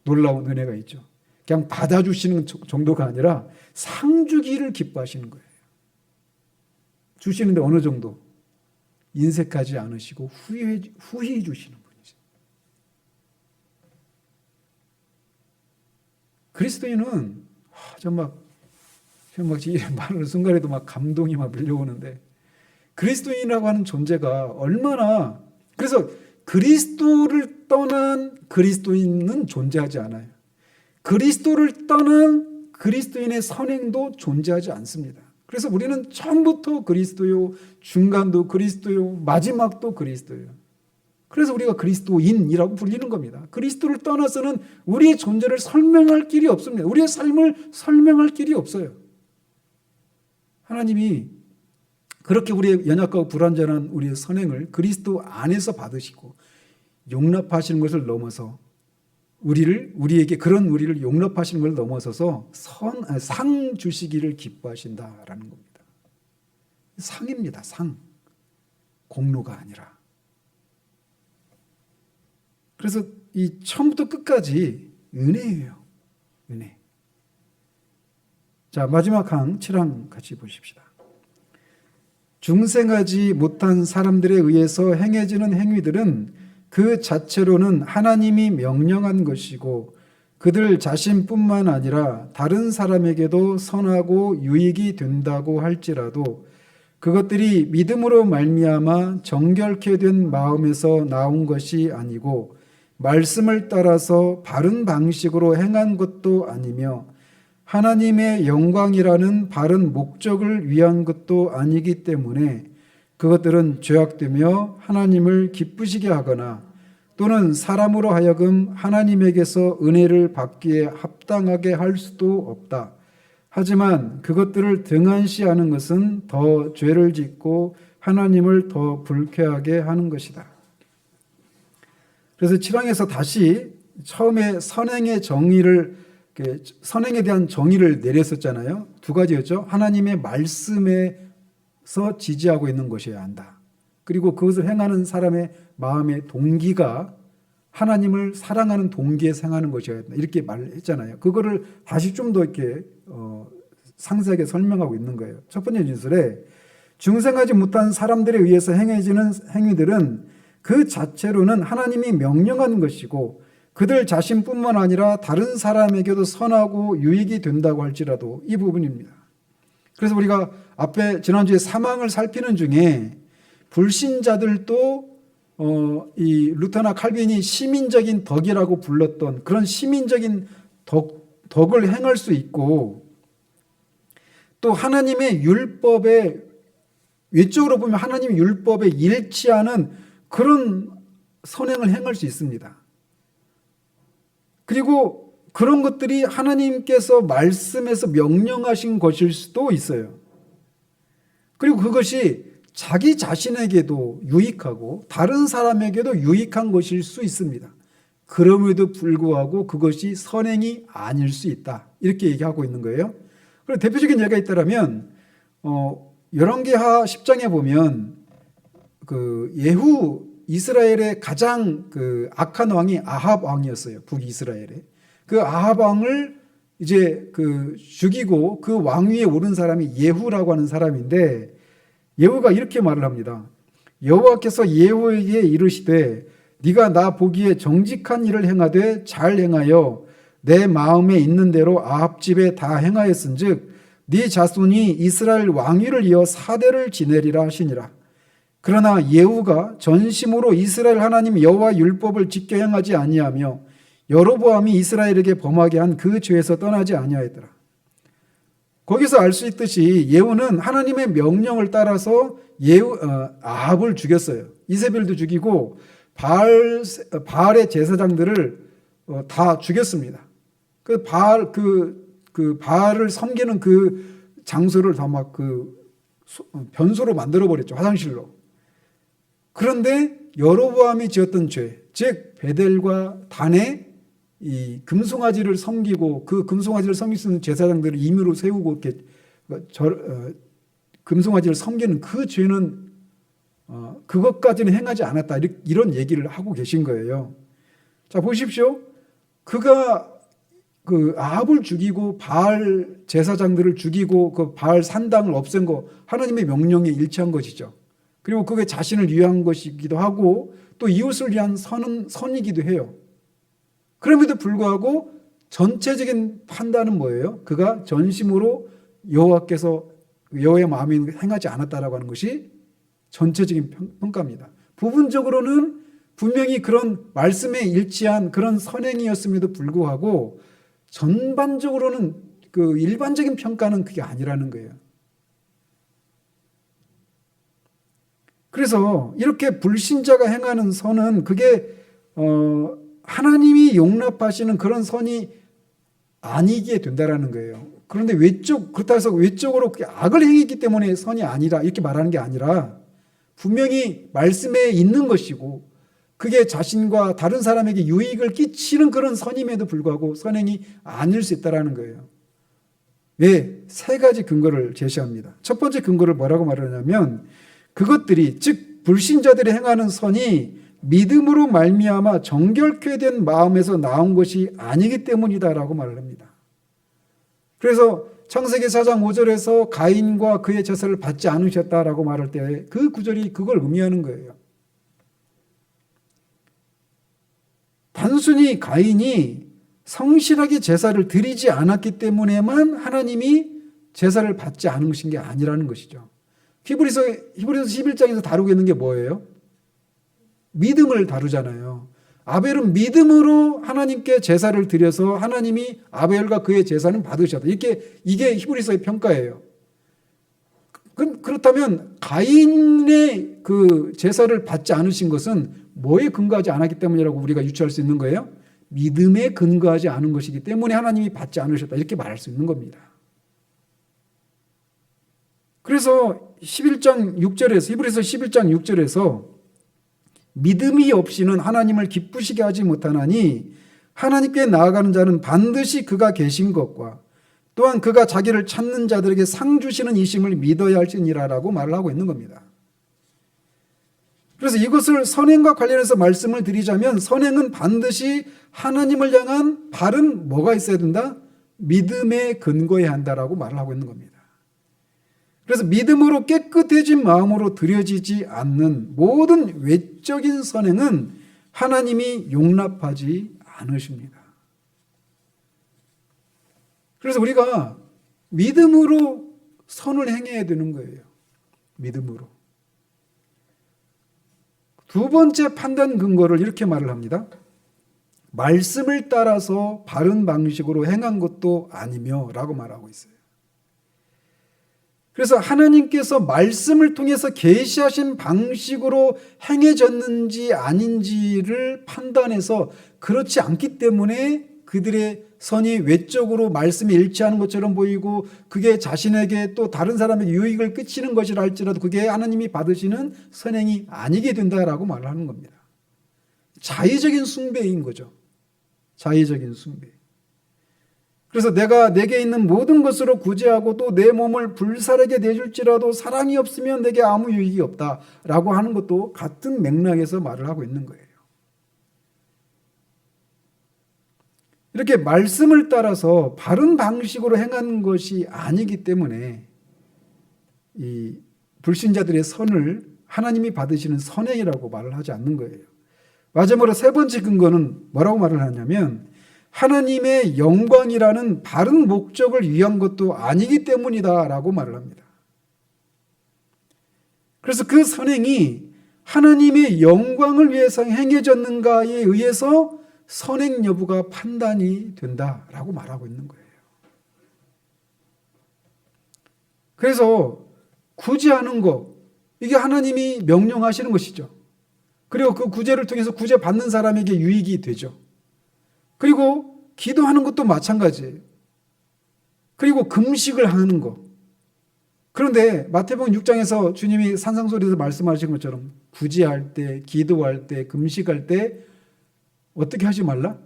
Speaker 1: 놀라운 은혜가 있죠. 그냥 받아주시는 정도가 아니라 상 주기를 기뻐하시는 거예요. 주시는데 어느 정도? 인색하지 않으시고 후히 주시는 분이죠. 그리스도인은 정말 말하는 순간에도 막 감동이 막 밀려오는데 그리스도인이라고 하는 존재가 얼마나 그래서 그리스도를 떠난 그리스도인은 존재하지 않아요. 그리스도를 떠난 그리스도인의 선행도 존재하지 않습니다. 그래서 우리는 처음부터 그리스도요, 중간도 그리스도요, 마지막도 그리스도요. 그래서 우리가 그리스도인이라고 불리는 겁니다. 그리스도를 떠나서는 우리의 존재를 설명할 길이 없습니다. 우리의 삶을 설명할 길이 없어요. 하나님이 그렇게 우리의 연약하고 불완전한 우리의 선행을 그리스도 안에서 받으시고 용납하시는 것을 넘어서 우리에게 그런 우리를 용납하시는 걸 넘어서서 상 주시기를 기뻐하신다라는 겁니다. 상입니다. 상. 공로가 아니라. 그래서 이 처음부터 끝까지 은혜예요. 은혜. 자, 마지막 항 7항 같이 보십시다. 중생하지 못한 사람들에 의해서 행해지는 행위들은 그 자체로는 하나님이 명령한 것이고 그들 자신뿐만 아니라 다른 사람에게도 선하고 유익이 된다고 할지라도 그것들이 믿음으로 말미암아 정결케 된 마음에서 나온 것이 아니고 말씀을 따라서 바른 방식으로 행한 것도 아니며 하나님의 영광이라는 바른 목적을 위한 것도 아니기 때문에 그것들은 죄악되며 하나님을 기쁘시게 하거나 또는 사람으로 하여금 하나님에게서 은혜를 받기에 합당하게 할 수도 없다. 하지만 그것들을 등한시하는 것은 더 죄를 짓고 하나님을 더 불쾌하게 하는 것이다. 그래서 7항에서 다시 처음에 선행에 대한 정의를 내렸었잖아요. 두 가지였죠. 하나님의 말씀에서 지지하고 있는 것이어야 한다. 그리고 그것을 행하는 사람의 마음의 동기가 하나님을 사랑하는 동기에서 행하는 것이어야 한다. 이렇게 말을 했잖아요. 그거를 다시 좀 더 이렇게 상세하게 설명하고 있는 거예요. 첫 번째 진술에 중생하지 못한 사람들에 의해서 행해지는 행위들은 그 자체로는 하나님이 명령한 것이고 그들 자신뿐만 아니라 다른 사람에게도 선하고 유익이 된다고 할지라도 이 부분입니다. 그래서 우리가 앞에 지난주에 사망을 살피는 중에 불신자들도 이 루터나 칼빈이 시민적인 덕이라고 불렀던 그런 시민적인 덕을 행할 수 있고 또 하나님의 율법에 외적으로 보면 하나님 율법에 일치하는 그런 선행을 행할 수 있습니다. 그리고 그런 것들이 하나님께서 말씀에서 명령하신 것일 수도 있어요. 그리고 그것이 자기 자신에게도 유익하고 다른 사람에게도 유익한 것일 수 있습니다. 그럼에도 불구하고 그것이 선행이 아닐 수 있다. 이렇게 얘기하고 있는 거예요. 그리고 대표적인 예가 있다면 열왕기하 10장에 보면 그 예후 이스라엘의 가장 그 악한 왕이 아합 왕이었어요. 북이스라엘에. 그 아합 왕을 이제 그 죽이고 그 왕위에 오른 사람이 예후라고 하는 사람인데, 예후가 이렇게 말을 합니다. 여호와께서 예후에게 이르시되 네가 나 보기에 정직한 일을 행하되 잘 행하여 내 마음에 있는 대로 아합 집에 다 행하였은즉 네 자손이 이스라엘 왕위를 이어 4대를 지내리라 하시니라. 그러나 예후가 전심으로 이스라엘 하나님 여호와 율법을 지켜 행하지 아니하며 여로보암이 이스라엘에게 범하게 한 그 죄에서 떠나지 아니하였더라. 거기서 알 수 있듯이 예후는 하나님의 명령을 따라서 아합을 죽였어요. 이세벨도 죽이고 바알의 제사장들을 다 죽였습니다. 그 바알을 섬기는 그 장소를 다 막 변소로 만들어 버렸죠. 화장실로. 그런데 여로보암이 지었던 죄, 즉 베델과 단에 이 금송아지를 섬기고 그 금송아지를 섬길 수 있는 제사장들을 임의로 세우고 이렇게 금송아지를 섬기는 그 죄는 그것까지는 행하지 않았다. 이런 얘기를 하고 계신 거예요. 자, 보십시오. 그가 그 아합을 죽이고 바알 제사장들을 죽이고 그 바알 산당을 없앤 거 하나님의 명령에 일치한 것이죠. 그리고 그게 자신을 위한 것이기도 하고 또 이웃을 위한 선이기도 해요. 그럼에도 불구하고 전체적인 판단은 뭐예요? 그가 전심으로 여호와의 마음에 행하지 않았다라고 하는 것이 전체적인 평가입니다. 부분적으로는 분명히 그런 말씀에 일치한 그런 선행이었음에도 불구하고 전반적으로는 그 일반적인 평가는 그게 아니라는 거예요. 그래서 이렇게 불신자가 행하는 선은 그게 하나님이 용납하시는 그런 선이 아니게 된다라는 거예요. 그런데 그렇다고 해서 외적으로 악을 행했기 때문에 선이 아니라 이렇게 말하는 게 아니라 분명히 말씀에 있는 것이고 그게 자신과 다른 사람에게 유익을 끼치는 그런 선임에도 불구하고 선행이 아닐 수 있다는 거예요. 왜? 3가지 근거를 제시합니다. 첫 번째 근거를 뭐라고 말하냐면 그것들이 즉 불신자들이 행하는 선이 믿음으로 말미암아 정결케 된 마음에서 나온 것이 아니기 때문이다라고 말을 합니다. 그래서 창세기 4장 5절에서 가인과 그의 제사를 받지 않으셨다라고 말할 때 그 구절이 그걸 의미하는 거예요. 단순히 가인이 성실하게 제사를 드리지 않았기 때문에만 하나님이 제사를 받지 않은 것인 게 아니라는 것이죠. 히브리서 11장에서 다루고 있는 게 뭐예요? 믿음을 다루잖아요. 아벨은 믿음으로 하나님께 제사를 드려서 하나님이 아벨과 그의 제사는 받으셨다. 이게 히브리서의 평가예요. 그렇다면 가인의 그 제사를 받지 않으신 것은 뭐에 근거하지 않았기 때문이라고 우리가 유추할 수 있는 거예요? 믿음에 근거하지 않은 것이기 때문에 하나님이 받지 않으셨다. 이렇게 말할 수 있는 겁니다. 그래서 11장 6절에서 히브리서 11장 6절에서 믿음이 없이는 하나님을 기쁘시게 하지 못하나니 하나님께 나아가는 자는 반드시 그가 계신 것과 또한 그가 자기를 찾는 자들에게 상 주시는 이심을 믿어야 할지니라라고 말을 하고 있는 겁니다. 그래서 이것을 선행과 관련해서 말씀을 드리자면 선행은 반드시 하나님을 향한 바른 뭐가 있어야 된다? 믿음에 근거해야 한다라고 말을 하고 있는 겁니다. 그래서 믿음으로 깨끗해진 마음으로 드려지지 않는 모든 외적인 선행은 하나님이 용납하지 않으십니다. 그래서 우리가 믿음으로 선을 행해야 되는 거예요. 믿음으로. 두 번째 판단 근거를 이렇게 말을 합니다. 말씀을 따라서 바른 방식으로 행한 것도 아니며 라고 말하고 있어요. 그래서 하나님께서 말씀을 통해서 계시하신 방식으로 행해졌는지 아닌지를 판단해서 그렇지 않기 때문에 그들의 선이 외적으로 말씀에 일치하는 것처럼 보이고 그게 자신에게 또 다른 사람에게 유익을 끼치는 것이라 할지라도 그게 하나님이 받으시는 선행이 아니게 된다라고 말을 하는 겁니다. 자의적인 숭배인 거죠. 자의적인 숭배. 그래서 내가 내게 있는 모든 것으로 구제하고 또 내 몸을 불살에게 내줄지라도 사랑이 없으면 내게 아무 유익이 없다라고 하는 것도 같은 맥락에서 말을 하고 있는 거예요. 이렇게 말씀을 따라서 바른 방식으로 행하는 것이 아니기 때문에 이 불신자들의 선을 하나님이 받으시는 선행이라고 말을 하지 않는 거예요. 마지막으로 세 번째 근거는 뭐라고 말을 하냐면 하나님의 영광이라는 바른 목적을 위한 것도 아니기 때문이다라고 말을 합니다. 그래서 그 선행이 하나님의 영광을 위해서 행해졌는가에 의해서 선행 여부가 판단이 된다라고 말하고 있는 거예요. 그래서 구제하는 거, 이게 하나님이 명령하시는 것이죠. 그리고 그 구제를 통해서 구제받는 사람에게 유익이 되죠. 그리고 기도하는 것도 마찬가지예요. 그리고 금식을 하는 거. 그런데 마태복음 6장에서 주님이 산상수훈에서 말씀하신 것처럼 구제할 때, 기도할 때, 금식할 때 어떻게 하지 말라?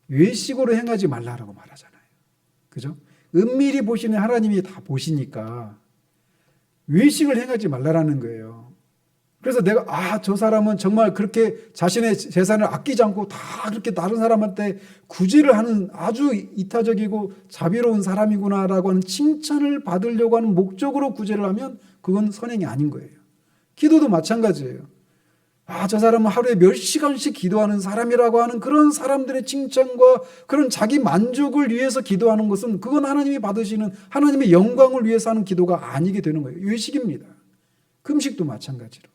Speaker 1: 외식으로 행하지 말라라고 말하잖아요. 그죠? 은밀히 보시는 하나님이 다 보시니까 외식을 행하지 말라라는 거예요. 그래서 내가 저 사람은 정말 그렇게 자신의 재산을 아끼지 않고 다 그렇게 다른 사람한테 구제를 하는 아주 이타적이고 자비로운 사람이구나라고 하는 칭찬을 받으려고 하는 목적으로 구제를 하면 그건 선행이 아닌 거예요. 기도도 마찬가지예요. 저 사람은 하루에 몇 시간씩 기도하는 사람이라고 하는 그런 사람들의 칭찬과 그런 자기 만족을 위해서 기도하는 것은 그건 하나님이 받으시는 하나님의 영광을 위해서 하는 기도가 아니게 되는 거예요. 외식입니다. 금식도 마찬가지로.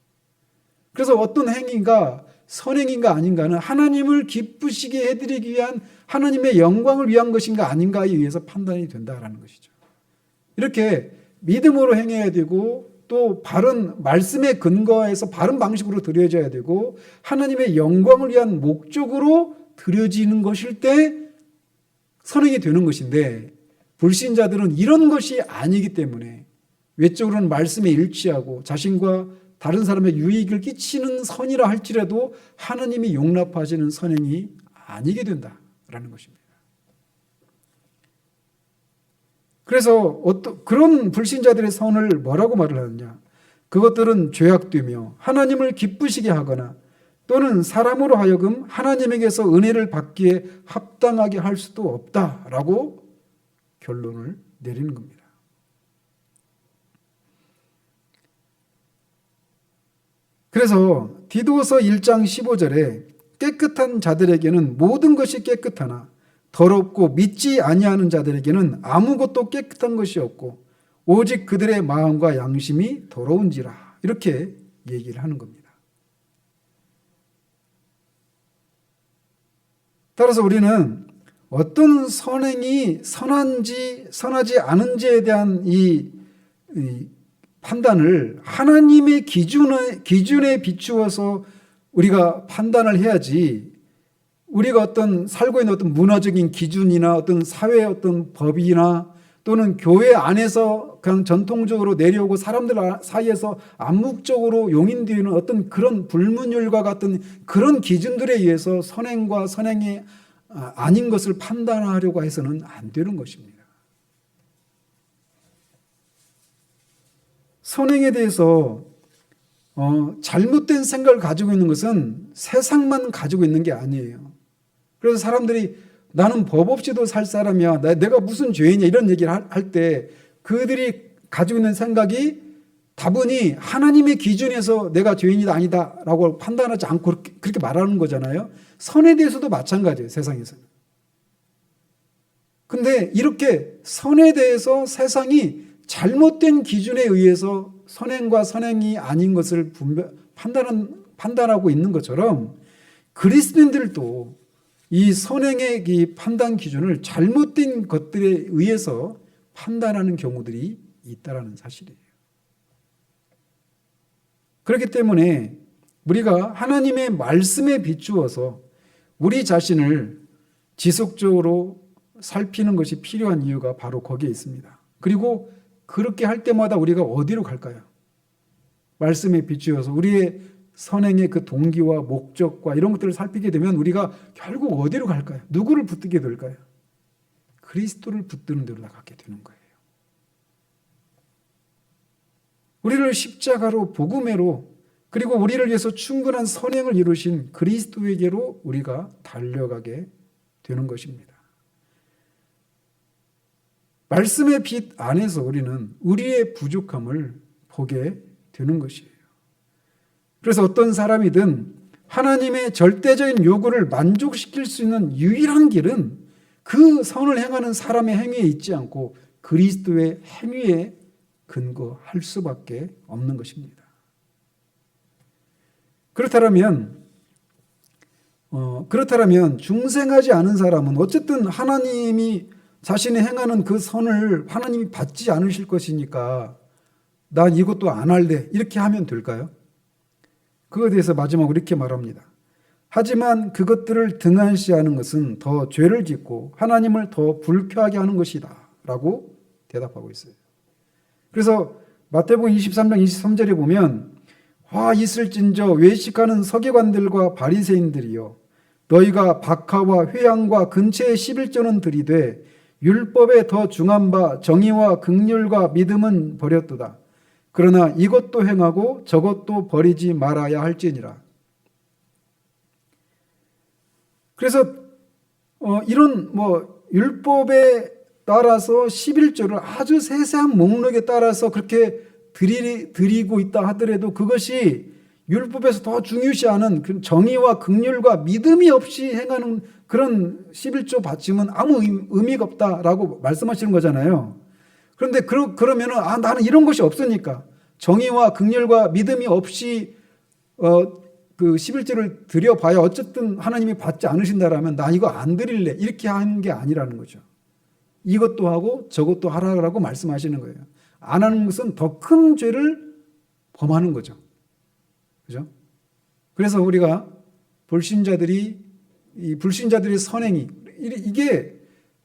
Speaker 1: 그래서 어떤 행위가 선행인가 아닌가는 하나님을 기쁘시게 해드리기 위한 하나님의 영광을 위한 것인가 아닌가에 의해서 판단이 된다라는 것이죠. 이렇게 믿음으로 행해야 되고 또 바른 말씀에 근거해서 바른 방식으로 드려져야 되고 하나님의 영광을 위한 목적으로 드려지는 것일 때 선행이 되는 것인데 불신자들은 이런 것이 아니기 때문에 외적으로는 말씀에 일치하고 자신과 다른 사람의 유익을 끼치는 선이라 할지라도 하나님이 용납하시는 선행이 아니게 된다라는 것입니다. 그래서 그런 불신자들의 선을 뭐라고 말을 하느냐? 그것들은 죄악되며 하나님을 기쁘시게 하거나 또는 사람으로 하여금 하나님에게서 은혜를 받기에 합당하게 할 수도 없다라고 결론을 내리는 겁니다. 그래서 디도서 1장 15절에 깨끗한 자들에게는 모든 것이 깨끗하나 더럽고 믿지 아니하는 자들에게는 아무것도 깨끗한 것이 없고 오직 그들의 마음과 양심이 더러운지라 이렇게 얘기를 하는 겁니다. 따라서 우리는 어떤 선행이 선한지 선하지 않은지에 대한 이 판단을 하나님의 기준에 비추어서 우리가 판단을 해야지 우리가 어떤 살고 있는 어떤 문화적인 기준이나 어떤 사회의 어떤 법이나 또는 교회 안에서 그냥 전통적으로 내려오고 사람들 사이에서 암묵적으로 용인되는 어떤 그런 불문율과 같은 그런 기준들에 의해서 선행과 선행이 아닌 것을 판단하려고 해서는 안 되는 것입니다. 선행에 대해서 잘못된 생각을 가지고 있는 것은 세상만 가지고 있는 게 아니에요. 그래서 사람들이 나는 법 없이도 살 사람이야. 내가 무슨 죄인이야. 이런 얘기를 할 때 그들이 가지고 있는 생각이 다분히 하나님의 기준에서 내가 죄인이다 아니다 라고 판단하지 않고 그렇게 말하는 거잖아요. 선에 대해서도 마찬가지예요. 세상에서는. 근데 이렇게 선에 대해서 세상이 잘못된 기준에 의해서 선행과 선행이 아닌 것을 판단하고 있는 것처럼 그리스도인들도 이 선행의 이 판단 기준을 잘못된 것들에 의해서 판단하는 경우들이 있다라는 사실이에요. 그렇기 때문에 우리가 하나님의 말씀에 비추어서 우리 자신을 지속적으로 살피는 것이 필요한 이유가 바로 거기에 있습니다. 그리고 그렇게 할 때마다 우리가 어디로 갈까요? 말씀에 비추어서 우리의 선행의 그 동기와 목적과 이런 것들을 살피게 되면 우리가 결국 어디로 갈까요? 누구를 붙들게 될까요? 그리스도를 붙드는 데로 나가게 되는 거예요. 우리를 십자가로 복음회로 그리고 우리를 위해서 충분한 선행을 이루신 그리스도에게로 우리가 달려가게 되는 것입니다. 말씀의 빛 안에서 우리는 우리의 부족함을 보게 되는 것이에요. 그래서 어떤 사람이든 하나님의 절대적인 요구를 만족시킬 수 있는 유일한 길은 그 선을 행하는 사람의 행위에 있지 않고 그리스도의 행위에 근거할 수밖에 없는 것입니다. 그렇다면 중생하지 않은 사람은 어쨌든 하나님이 자신이 행하는 그 선을 하나님이 받지 않으실 것이니까 난 이것도 안 할래 이렇게 하면 될까요? 그거에 대해서 마지막으로 이렇게 말합니다. 하지만 그것들을 등한시하는 것은 더 죄를 짓고 하나님을 더 불쾌하게 하는 것이다 라고 대답하고 있어요. 그래서 마태복음 23장 23절에 보면 화 있을진저 외식하는 서기관들과 바리새인들이여 너희가 박하와 회향과 근처의 11조는 들이되 율법에 더 중한 바 정의와 긍휼과 믿음은 버렸도다. 그러나 이것도 행하고 저것도 버리지 말아야 할지니라. 그래서 이런 율법에 따라서 11조를 아주 세세한 목록에 따라서 그렇게 드리고 있다 하더라도 그것이 율법에서 더 중요시하는 그 정의와 긍휼과 믿음이 없이 행하는 그런 11조 받침은 아무 의미가 없다라고 말씀하시는 거잖아요. 그런데 그러면은 나는 이런 것이 없으니까 정의와 긍휼과 믿음이 없이 그 11조를 드려봐야 어쨌든 하나님이 받지 않으신다라면 나 이거 안 드릴래 이렇게 하는 게 아니라는 거죠. 이것도 하고 저것도 하라고 말씀하시는 거예요. 안 하는 것은 더 큰 죄를 범하는 거죠. 그죠? 그래서 우리가 이 불신자들의 선행이 이게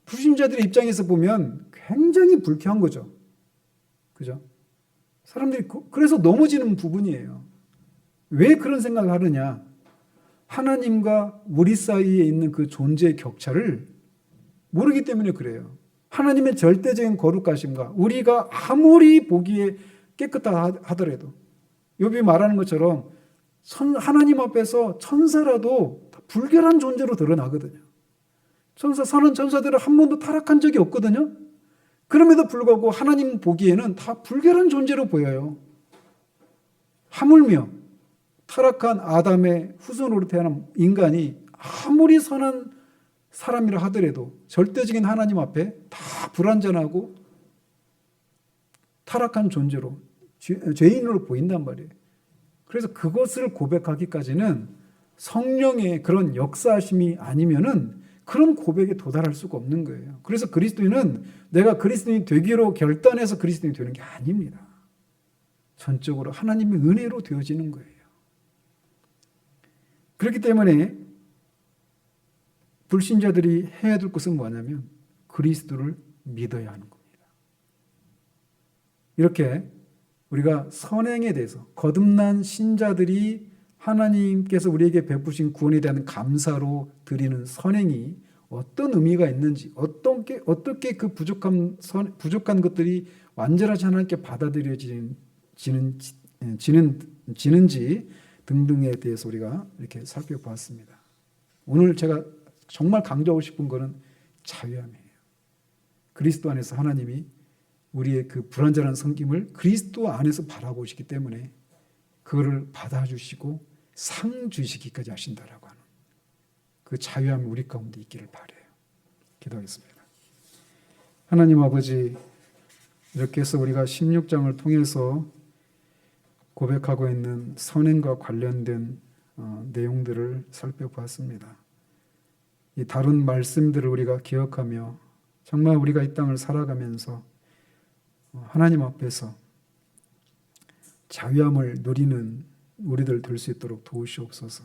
Speaker 1: 불신자들의 입장에서 보면 굉장히 불쾌한 거죠. 그죠? 사람들이 그래서 넘어지는 부분이에요. 왜 그런 생각을 하느냐? 하나님과 우리 사이에 있는 그 존재의 격차를 모르기 때문에 그래요. 하나님의 절대적인 거룩하심과 우리가 아무리 보기에 깨끗하다 하더라도 욥이 말하는 것처럼 하나님 앞에서 천사라도 불결한 존재로 드러나거든요. 선한 천사들은 한 번도 타락한 적이 없거든요. 그럼에도 불구하고 하나님 보기에는 다 불결한 존재로 보여요. 하물며 타락한 아담의 후손으로 태어난 인간이 아무리 선한 사람이라 하더라도 절대적인 하나님 앞에 다 불완전하고 타락한 존재로 죄인으로 보인단 말이에요. 그래서 그것을 고백하기까지는 성령의 그런 역사하심이 아니면은 그런 고백에 도달할 수가 없는 거예요. 그래서 그리스도인은 내가 그리스도인이 되기로 결단해서 그리스도인이 되는 게 아닙니다. 전적으로 하나님의 은혜로 되어지는 거예요. 그렇기 때문에 불신자들이 해야 될 것은 뭐냐면 그리스도를 믿어야 하는 겁니다. 이렇게 우리가 선행에 대해서 거듭난 신자들이 하나님께서 우리에게 베푸신 구원에 대한 감사로 드리는 선행이 어떤 의미가 있는지, 어떻게 그 부족한 것들이 완전하지 하나님께 받아들여지는지 등등에 대해서 우리가 이렇게 살펴보았습니다. 오늘 제가 정말 강조하고 싶은 것은 자유함이에요. 그리스도 안에서 하나님이 우리의 그 불완전한 섬김을 그리스도 안에서 바라보시기 때문에 그거를 받아주시고 상 주시기까지 하신다라고 하는 그 자유함이 우리 가운데 있기를 바라요. 기도하겠습니다. 하나님 아버지, 이렇게 해서 우리가 16장을 통해서 고백하고 있는 선행과 관련된 내용들을 살펴보았습니다. 이 다른 말씀들을 우리가 기억하며 정말 우리가 이 땅을 살아가면서 하나님 앞에서 자유함을 누리는 우리들 될 수 있도록 도우시옵소서.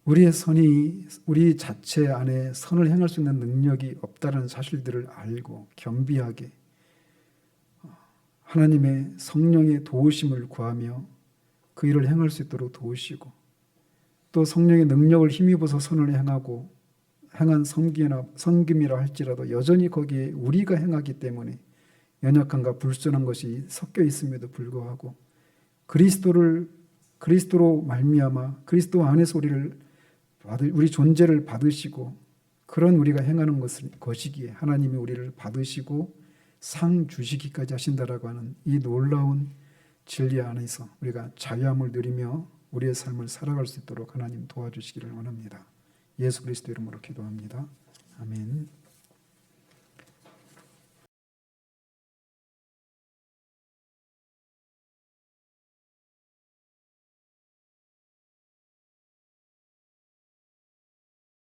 Speaker 1: 우리의 선이 우리 자체 안에 선을 행할 수 있는 능력이 없다는 사실들을 알고 겸비하게 하나님의 성령의 도우심을 구하며 그 일을 행할 수 있도록 도우시고, 또 성령의 능력을 힘입어서 선을 행하고 행한 섬김이라 할지라도 여전히 거기에 우리가 행하기 때문에 연약함과 불순한 것이 섞여 있음에도 불구하고 그리스도로 말미암아 그리스도 안에서 우리 존재를 받으시고 그런 우리가 행하는 것이기에 하나님이 우리를 받으시고 상 주시기까지 하신다라고 하는 이 놀라운 진리 안에서 우리가 자유함을 누리며 우리의 삶을 살아갈 수 있도록 하나님 도와주시기를 원합니다. 예수 그리스도 이름으로 기도합니다. 아멘.